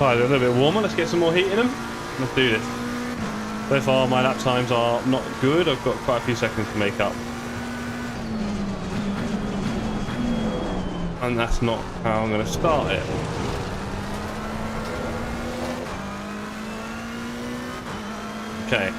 Right, they're a little bit warmer. Let's get some more heat in them. Let's do this. So far, my lap times are not good. I've got quite a few seconds to make up. And that's not how I'm going to start it. Okay.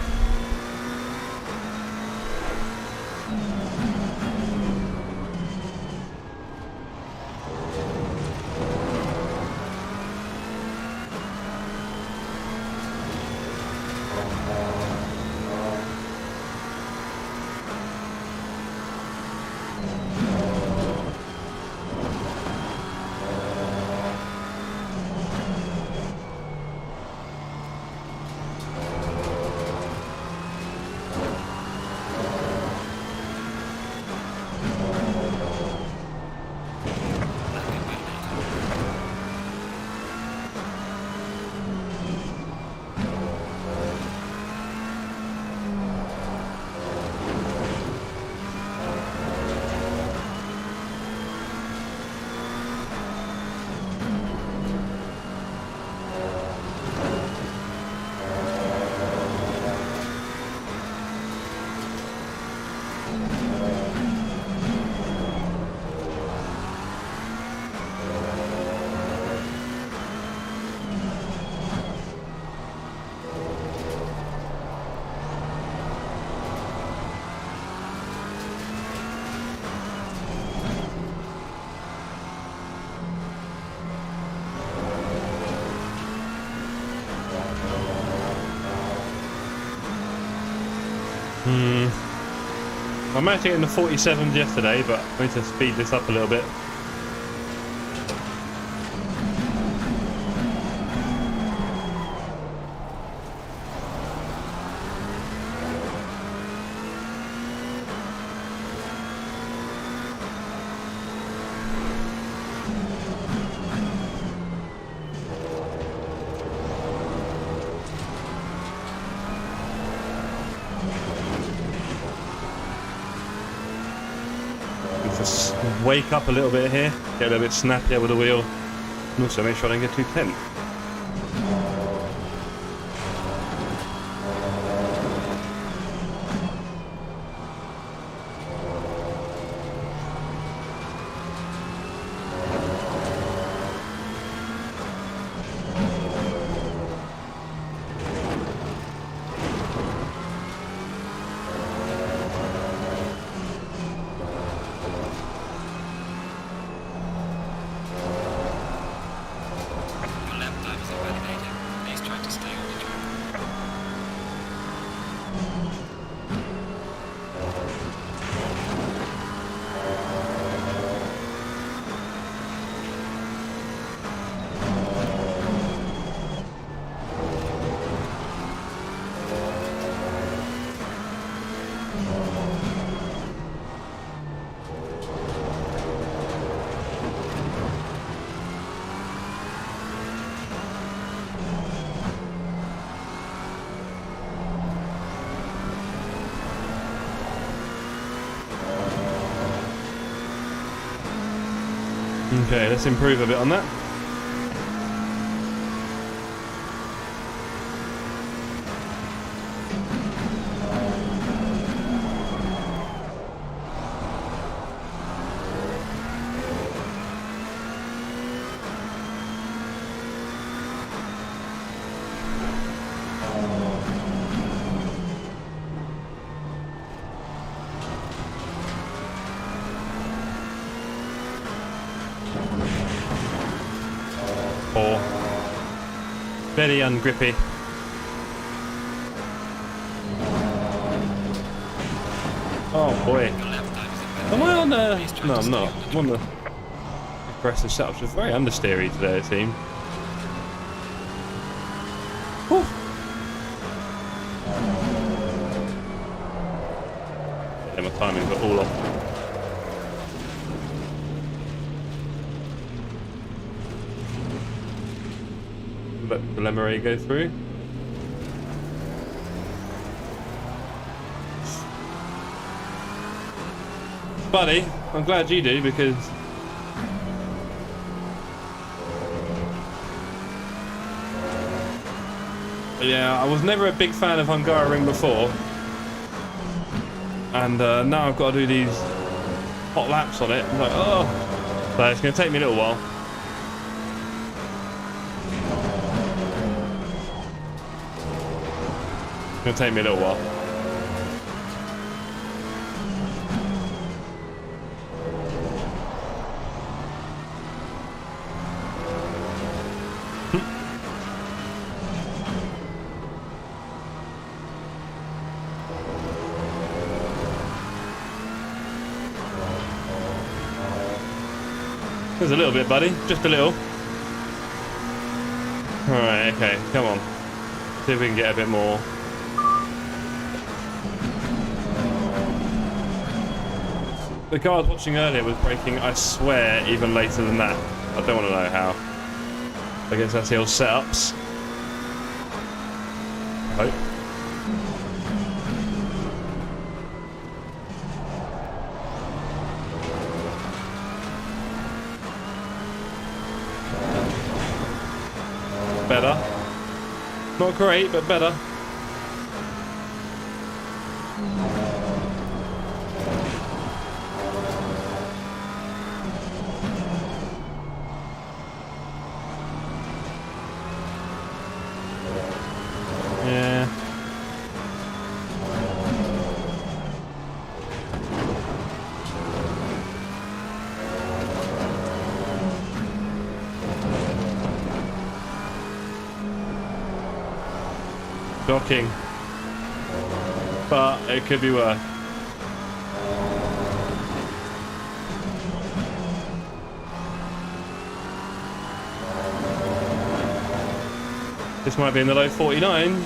I managed to get in the 47s yesterday, but I need to speed this up a little bit. Just wake up a little bit here, get a little bit snappier with the wheel, and also make sure I don't get too tense. Your lap Okay, let's improve a bit on that. Very ungrippy. Oh boy. Am I on the... No, I'm not. I'm on the aggressive setups. It's very understeery today, it seems. Whew. Yeah, my timing's got all off. Let the Lemeray go through. Buddy, I'm glad you do, because yeah, I was never a big fan of Hungaroring before, and now I've got to do these hot laps on it. I'm like, oh, but it's going to take me a little while. It's going to take me a little while. There's a little bit, buddy. Just a little. Alright, okay. Come on. See if we can get a bit more. The car I was watching earlier was braking, I swear, even later than that. I don't want to know how. I guess that's the old setups. I hope. Better. Not great, but better. Yeah. Docking. But it could be worse. This might be in the low 49.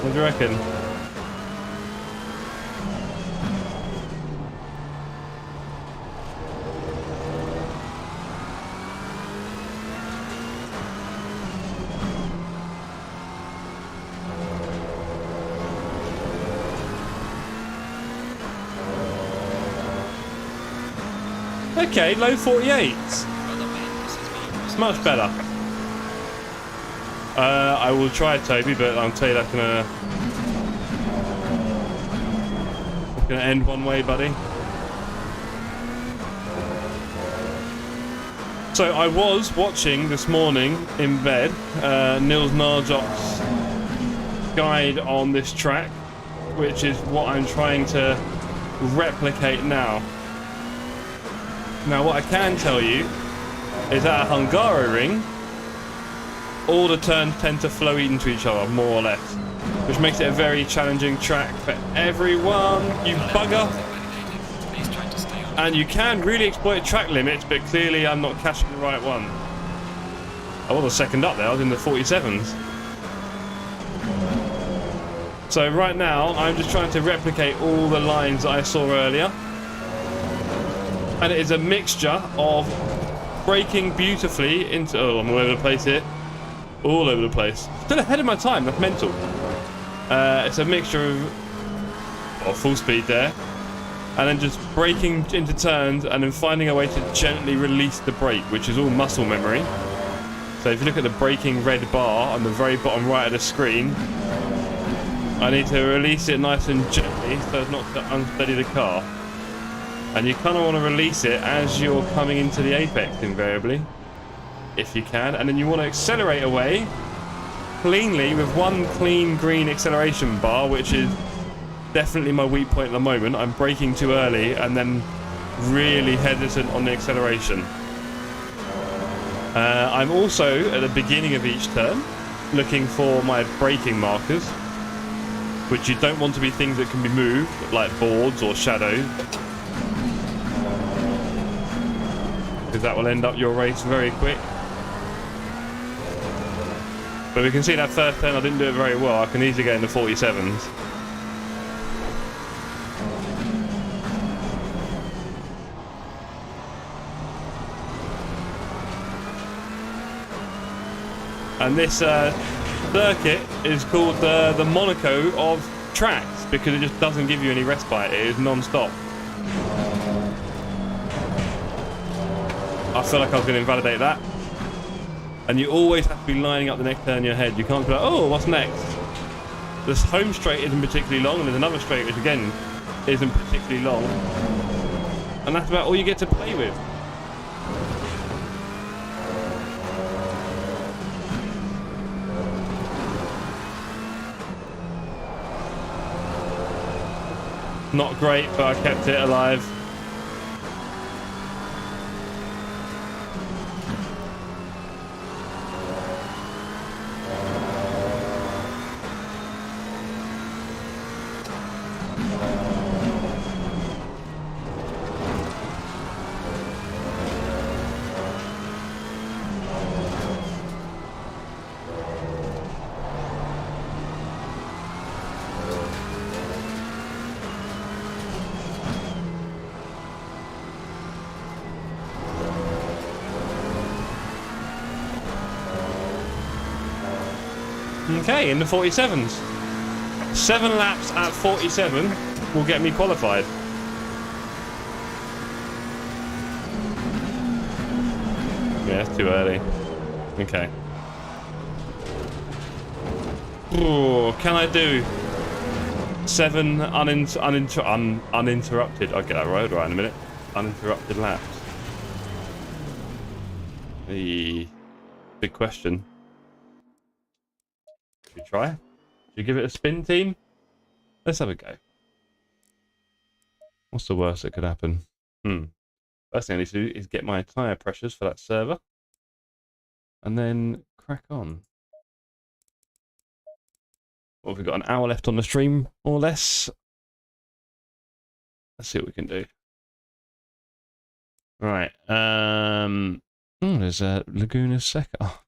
What do you reckon? Okay, low 48s. It's much better. I will try it, Toby, but I'll tell you that's gonna end one way, buddy. So I was watching this morning in bed Nils Narjok's guide on this track, which is what I'm trying to replicate now. Now what I can tell you is that at Hungaroring, all the turns tend to flow into each other, more or less, which makes it a very challenging track for everyone, you bugger. And you can really exploit track limits, but clearly I'm not catching the right one. I was a second up there, I was in the 47s. So right now, I'm just trying to replicate all the lines that I saw earlier. And it is a mixture of braking beautifully into... Oh, I'm all over the place here. All over the place. Still ahead of my time, that's mental. It's a mixture of or full speed there, and then just braking into turns and then finding a way to gently release the brake, which is all muscle memory. So if you look at the braking red bar on the very bottom right of the screen, I need to release it nice and gently so as not to unsteady the car. And you kind of want to release it as you're coming into the apex invariably, if you can. And then you want to accelerate away cleanly with one clean green acceleration bar, which is definitely my weak point at the moment. I'm braking too early and then really hesitant on the acceleration. I'm also, at the beginning of each turn, looking for my braking markers, which you don't want to be things that can be moved, like boards or shadows, because that will end up your race very quick. But we can see that first turn I didn't do it very well. I can easily get in the 47s. And this circuit is called the Monaco of tracks because it just doesn't give you any respite. It is non-stop. I feel like I was going to invalidate that. And you always have to be lining up the next turn in your head. You can't be like, oh, what's next? This home straight isn't particularly long, and there's another straight which again isn't particularly long. And that's about all you get to play with. Not great, but I kept it alive. Okay, in the 47s. 7 laps at 47 will get me qualified. Yeah, it's too early. Okay. Ooh, can I do 7 uninterrupted? I'll get that right in a minute. Uninterrupted laps. The big question. Should we try? Should we give it a spin, team? Let's have a go. What's the worst that could happen? First thing I need to do is get my tyre pressures for that server. And then crack on. Well, we've got an hour left on the stream, more or less. Let's see what we can do. Right. There's a Laguna Seca. Oh,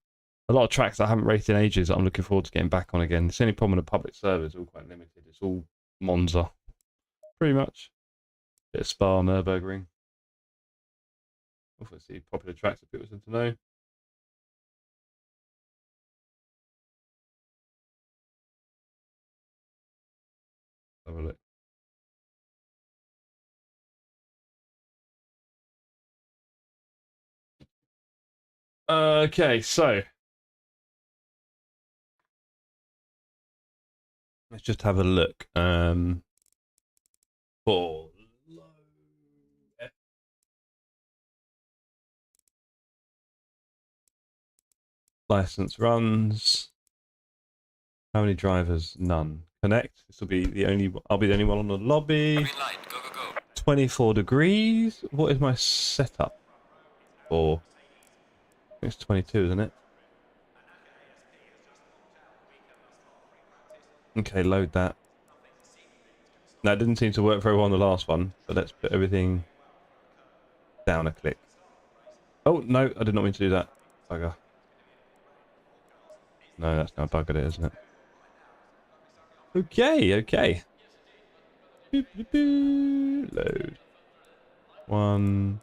a lot of tracks I haven't raced in ages that I'm looking forward to getting back on again. It's the only problem with the public servers, it's all quite limited. It's all Monza. Pretty much. Bit of Spa, Nürburgring. Obviously, popular tracks that people seem to know. Have a look. Okay, so let's just have a look. For license runs. How many drivers? None. Connect. This will be the only. I'll be the only one on the lobby. Green light, go, go, go. 24 degrees. What is my setup for? I think it's 22, isn't it? Okay, load that. That didn't seem to work very well on the last one, but let's put everything down a click. Oh, no, I did not mean to do that. Bugger. No, that's now buggered it, isn't it? Okay, okay. Boop, boop, boop. Load. 1,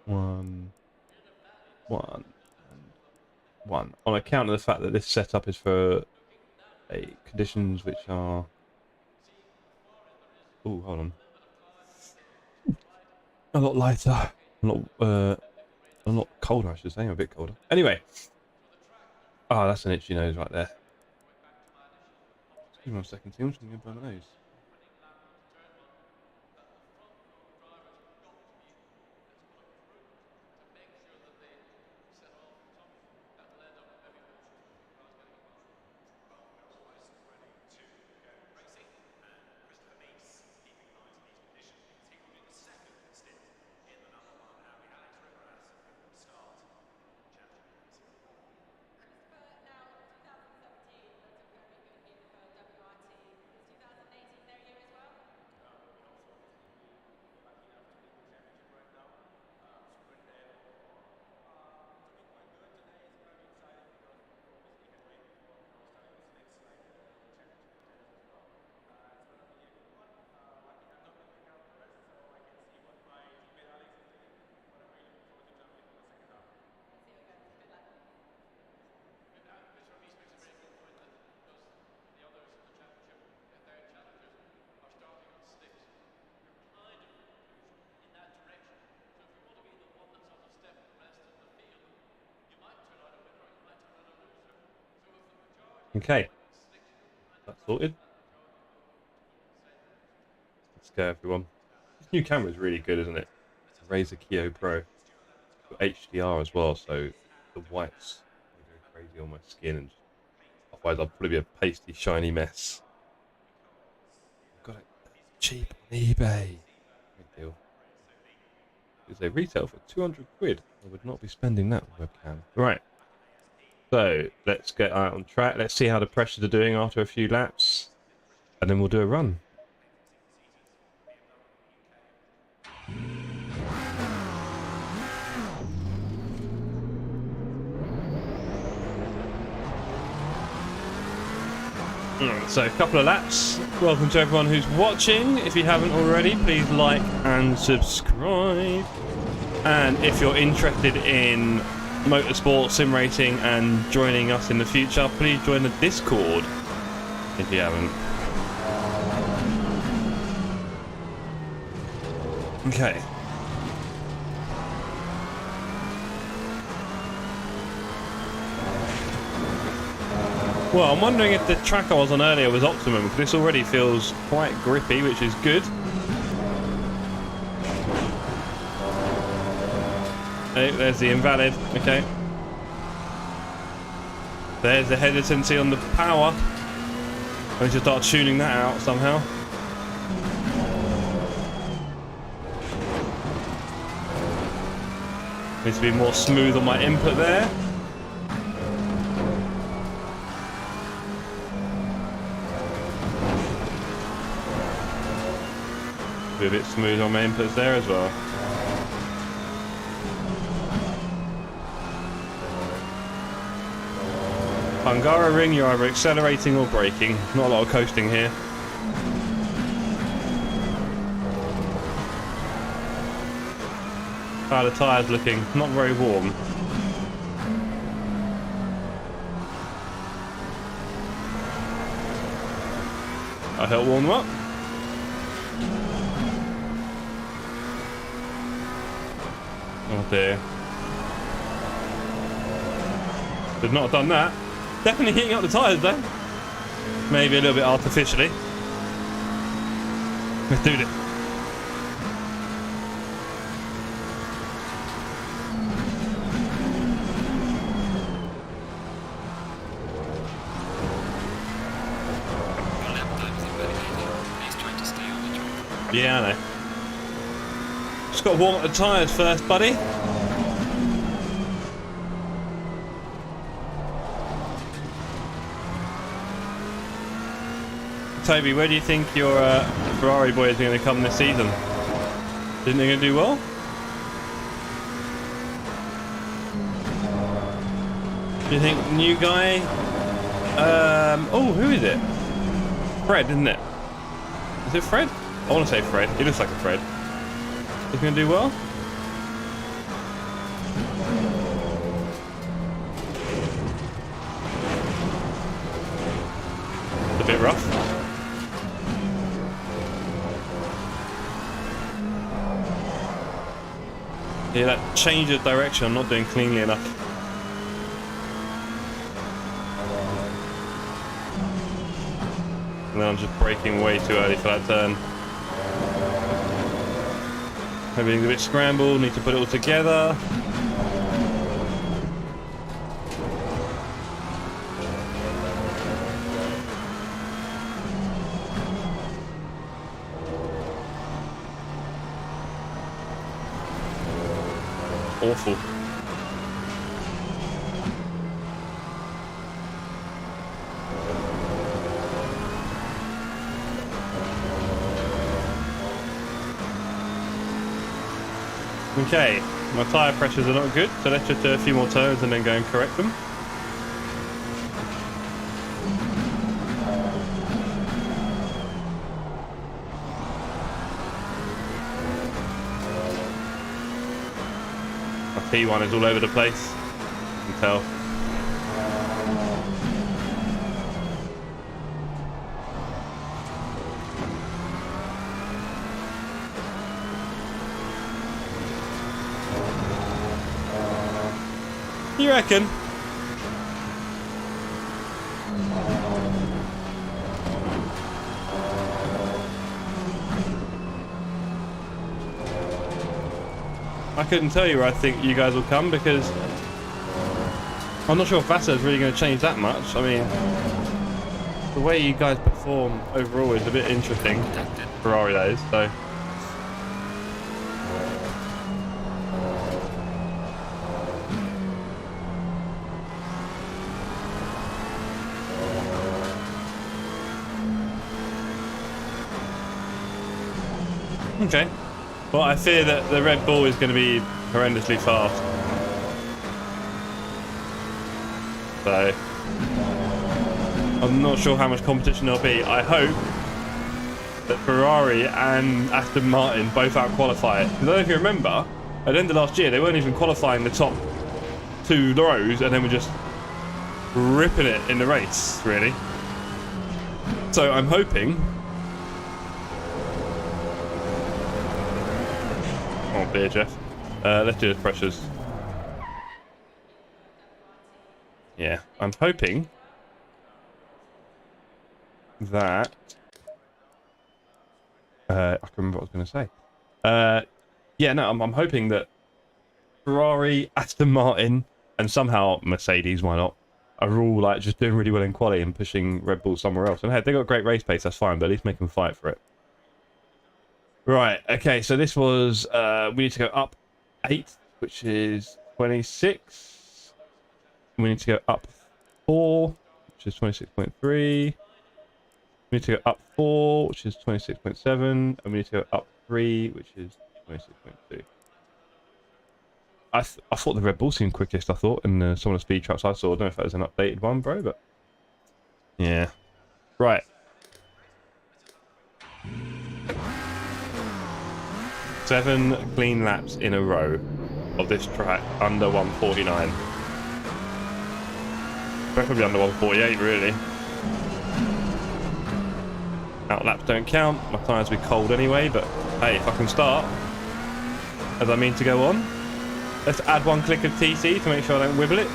1, 1, 1. On account of the fact that this setup is for conditions which are Oh, hold on. A lot lighter. A lot colder, I should say. I'm a bit colder. Anyway. Oh, that's an itchy nose right there. Excuse me 1 second, Tim. I'm just going to blow my nose. Okay, that's sorted. Let's go, everyone. This new camera is really good, isn't it? Razer Kiyo Pro. Got HDR as well, so the whites go crazy on my skin, and otherwise I'll probably be a pasty, shiny mess. I've got it cheap on eBay. Good deal. Because they retail for 200 quid. I would not be spending that on webcam. Right. So let's get out on track. Let's see how the pressures are doing after a few laps, and then we'll do a run. So a couple of laps. Welcome to everyone who's watching. If you haven't already, please like and subscribe. And if you're interested in motorsport, sim racing, and joining us in the future, please join the Discord if you haven't. Okay. Well, I'm wondering if the track I was on earlier was optimum, because this already feels quite grippy, which is good. Oh, there's the invalid. Okay. There's the hesitancy on the power. I need to start tuning that out somehow. Needs to be more smooth on my input there. Be a bit smooth on my inputs there as well. Angara ring, you're either accelerating or braking. Not a lot of coasting here. How are the tyres looking? Not very warm. I help warm them up. Oh dear. Should not have done that. Definitely heating up the tyres though. Maybe a little bit artificially. Let's do it. Yeah, I know. Just got to warm up the tyres first, buddy. Toby, where do you think your Ferrari boy is going to come this season? Isn't he going to do well? Do you think new guy? Oh, who is it? Fred, isn't it? Is it Fred? I want to say Fred. He looks like a Fred. He's going to do well? It's a bit rough. Yeah, that change of direction I'm not doing cleanly enough. And then I'm just braking way too early for that turn. Everything's a bit scrambled, need to put it all together. Awful. Okay, my tyre pressures are not good, so let's just do a few more turns and then go and correct them. My P1 is all over the place, you can tell. You reckon? I couldn't tell you where I think you guys will come because I'm not sure if Vassar is really going to change that much. I mean, the way you guys perform overall is a bit interesting. Ferrari, that is, so. Okay. Well, I fear that the Red Bull is going to be horrendously fast. So, I'm not sure how much competition there'll be. I hope that Ferrari and Aston Martin both out-qualify it. I don't know if you remember, at the end of last year, they weren't even qualifying the top 2 rows, and then we're just ripping it in the race, really. So, I'm hoping... Oh dear, Jeff. Let's do the pressures. Yeah, I'm hoping that... I can remember what I was going to say. Yeah, no, I'm hoping that Ferrari, Aston Martin, and somehow Mercedes, why not, are all like just doing really well in quali and pushing Red Bull somewhere else. And hey, they got great race pace, that's fine, but at least make them fight for it. Right, okay, so this was, we need to go up 8, which is 26. We need to go up 4, which is 26.3. We need to go up 4, which is 26.7. And we need to go up 3, which is 26.2. I thought the Red Bull seemed quickest, I thought, in some of the speed traps I saw. I don't know if that was an updated one, bro, but... Yeah. Right. Seven clean laps in a row of this track under 149. Preferably under 148, really. Out laps don't count. My tyres will be cold anyway, but hey, if I can start as I mean to go on, let's add 1 click of TC to make sure I don't wibble it.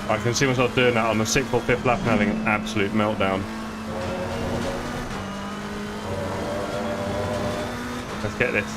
I can see myself doing that on the 6th or 5th lap and having an absolute meltdown. Let's get this.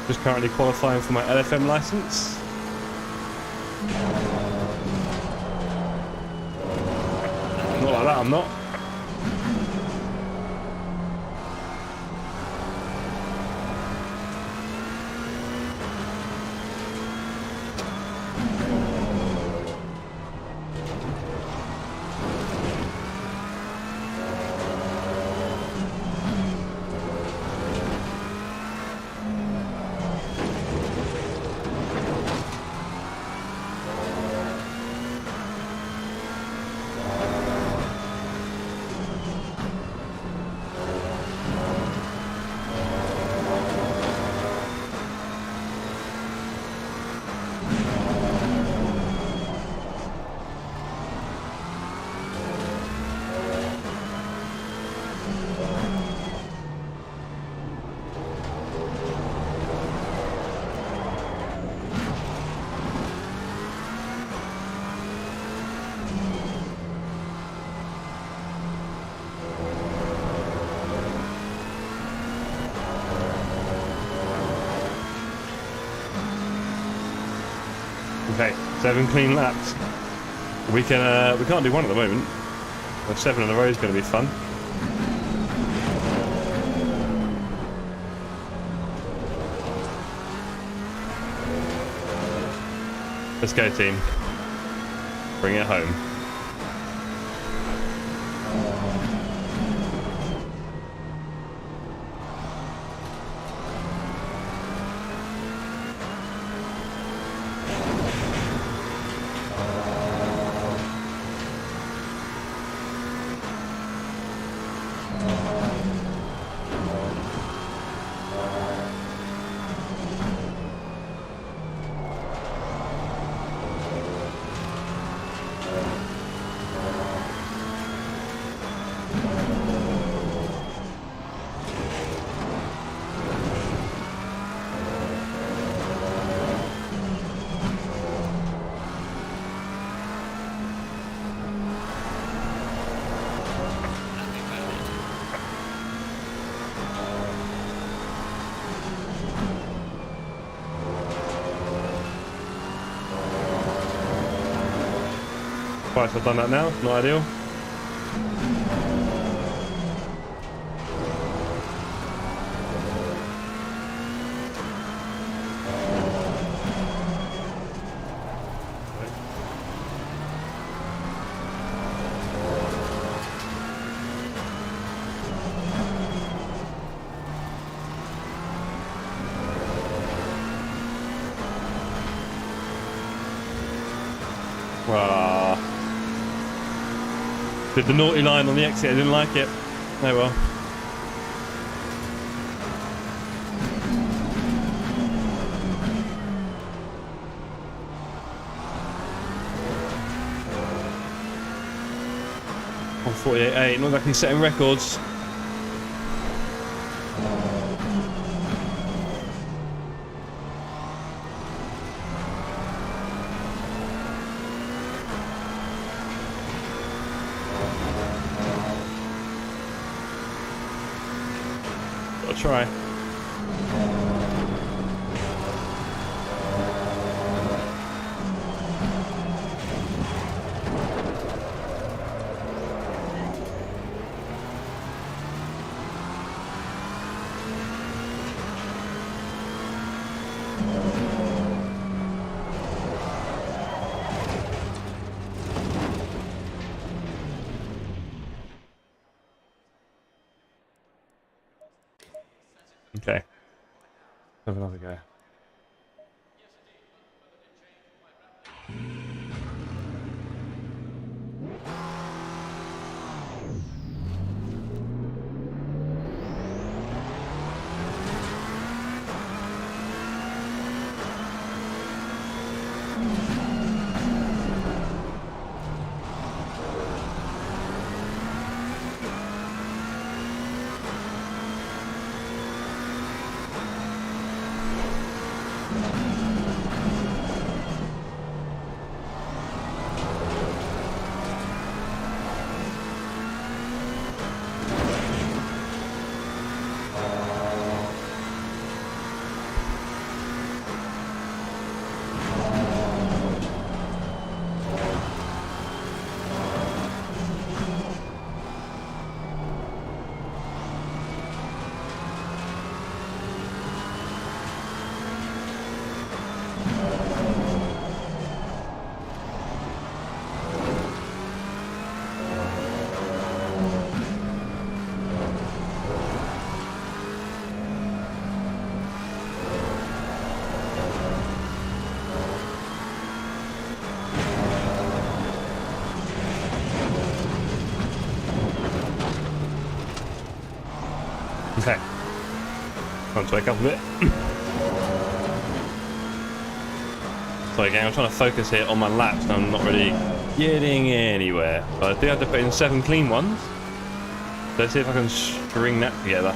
Just currently qualifying for my LFM license. Not like that, I'm not. Okay, 7 clean laps. We can't do one at the moment. Well, 7 in a row is going to be fun. Let's go, team. Bring it home. Twice I've done that now, not ideal. Did the naughty line on the exit, I didn't like it. Oh well. On 48.8, not exactly setting records. Try. Okay. Have another go. Okay. Time to wake up a bit. Sorry gang, I'm trying to focus here on my laps and I'm not really getting anywhere. But I do have to put in 7 clean ones. Let's see if I can string that together.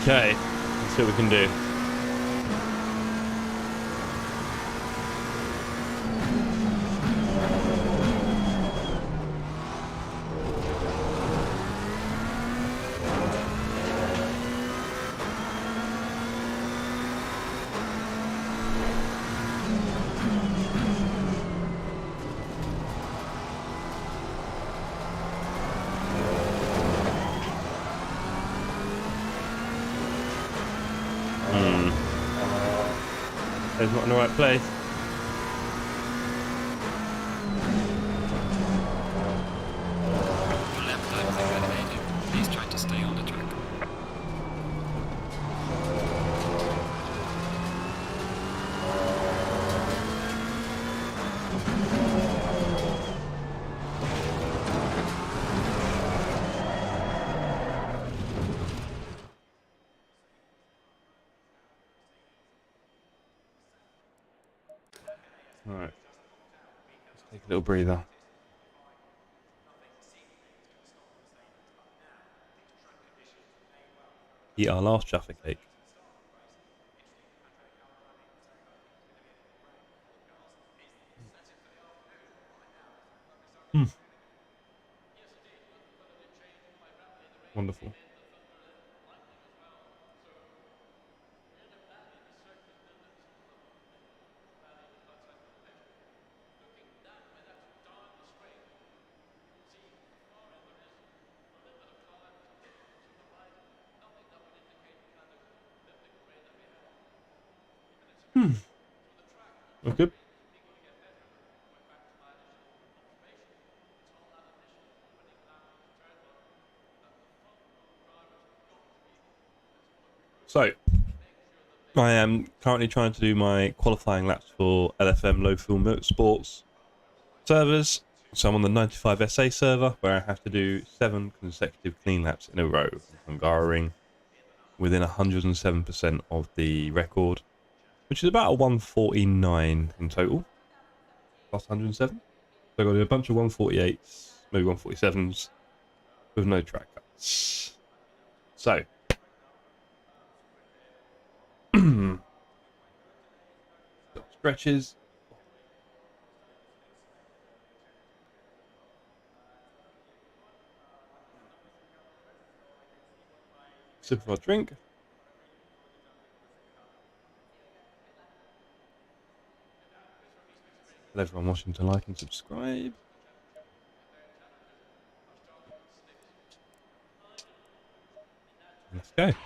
Okay, let's see what we can do. It's not in the right place. Your lap times are validated. Please try to stay on the track. Alright. Let's take a little breather. Eat our last Jaffa cake. Wonderful. That's good. So, I am currently trying to do my qualifying laps for LFM Low Fuel Motorsports servers. So I'm on the 95 SA server where I have to do 7 consecutive clean laps in a row. I'm garring within 107% of the record, which is about a 149 in total, plus 107. So I've got to do a bunch of 148s, maybe 147s, with no track cuts. So, stretches. Sip of our drink. Tell everyone watching to like and subscribe. Let's go.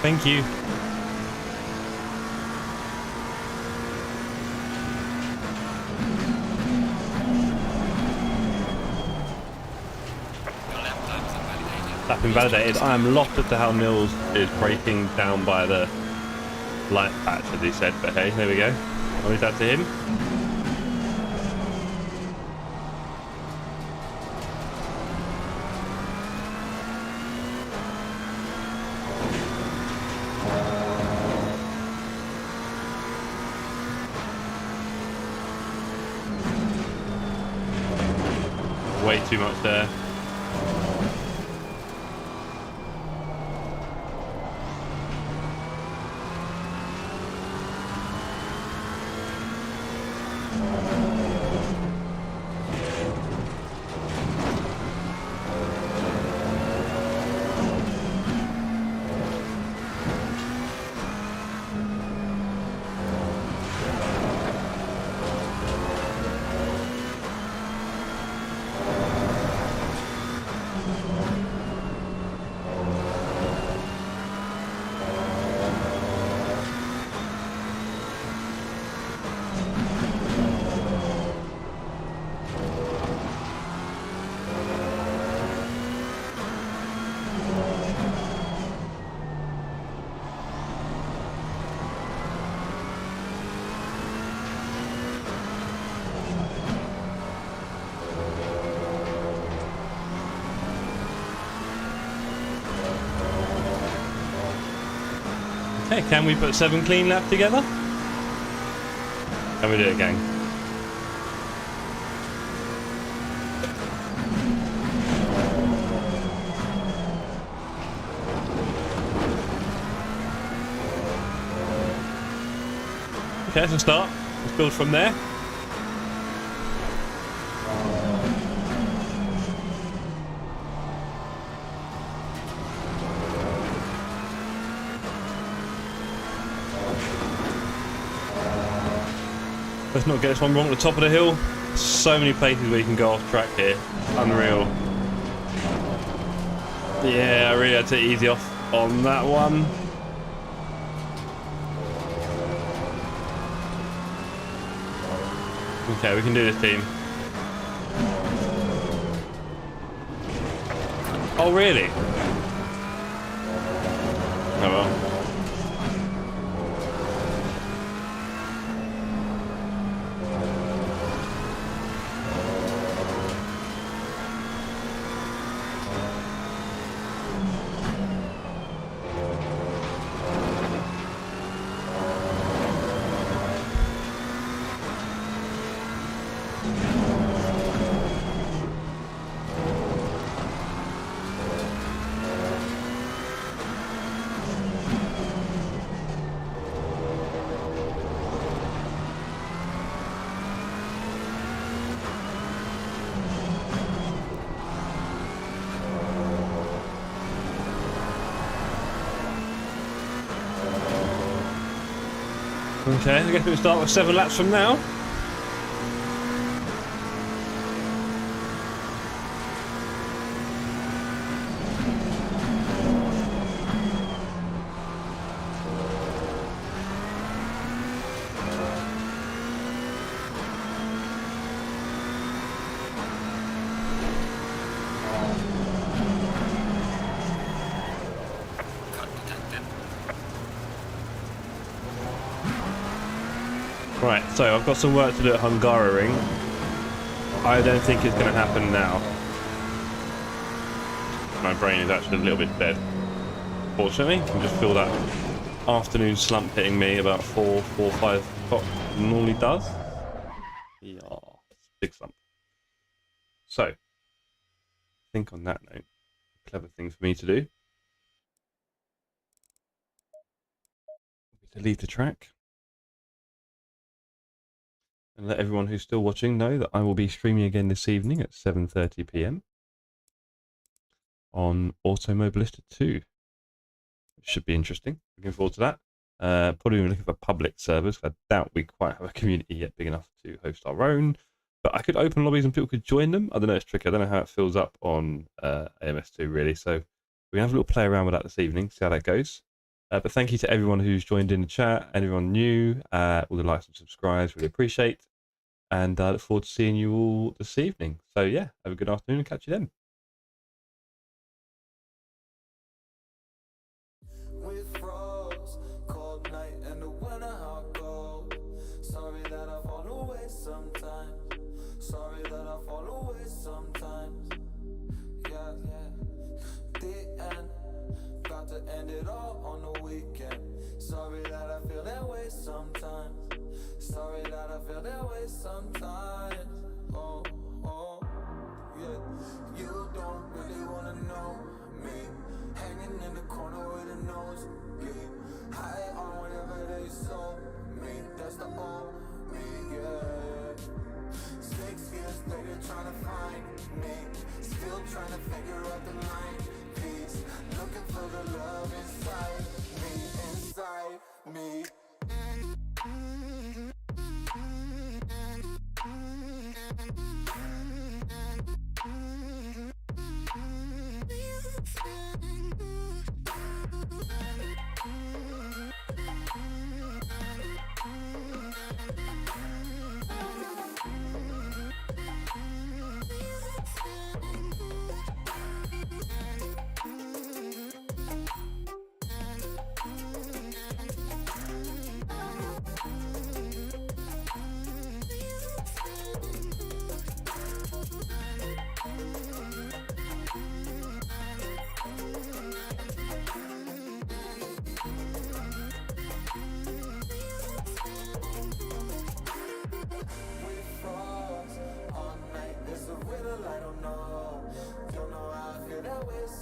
Thank you. Lap invalidated. I am lost as to how Nils is breaking down by the light patch, as he said, but hey, there we go. I'll leave that to him. Way too much there. Okay, can we put 7 clean laps together? Can we do it, gang? Okay, that's a start. Let's build from there. Let's not get this one wrong at the top of the hill. So many places where you can go off track here. Unreal. Yeah, I really had to easy off on that one. Okay, we can do this, team. Oh, really? Oh well. Okay, I guess we'll start with 7 laps from now. Cut detected. Right, so I've got some work to do at Hungaroring. I don't think it's going to happen now. My brain is actually a little bit dead. Fortunately, I can just feel that afternoon slump hitting me about 4, 5 o'clock normally does. Yeah, big slump. So, I think on that note, clever thing for me to do to leave the track and let everyone who's still watching know that I will be streaming again this evening at 7:30 p.m. on Automobilista 2. It should be interesting. Looking forward to that. Probably looking for public servers. I doubt we quite have a community yet big enough to host our own. But I could open lobbies and people could join them. I don't know, it's tricky. I don't know how it fills up on AMS2 really. So we're going to have a little play around with that this evening, see how that goes. But thank you to everyone who's joined in the chat, everyone new, all the likes and subscribes, really appreciate. And I look forward to seeing you all this evening. So yeah, have a good afternoon and catch you then. Sorry that I fall away sometimes. Sorry that I fall away sometimes. Yeah, yeah. The end. Got to end it all on the weekend. Sorry that I feel that way sometimes. Sorry that I feel that way sometimes. Oh, oh, yeah. You don't really wanna know me. Hanging in the corner with a nose. Yeah. High on whatever they sold me. That's the old me, yeah. 6 years later trying to find me. Still trying to figure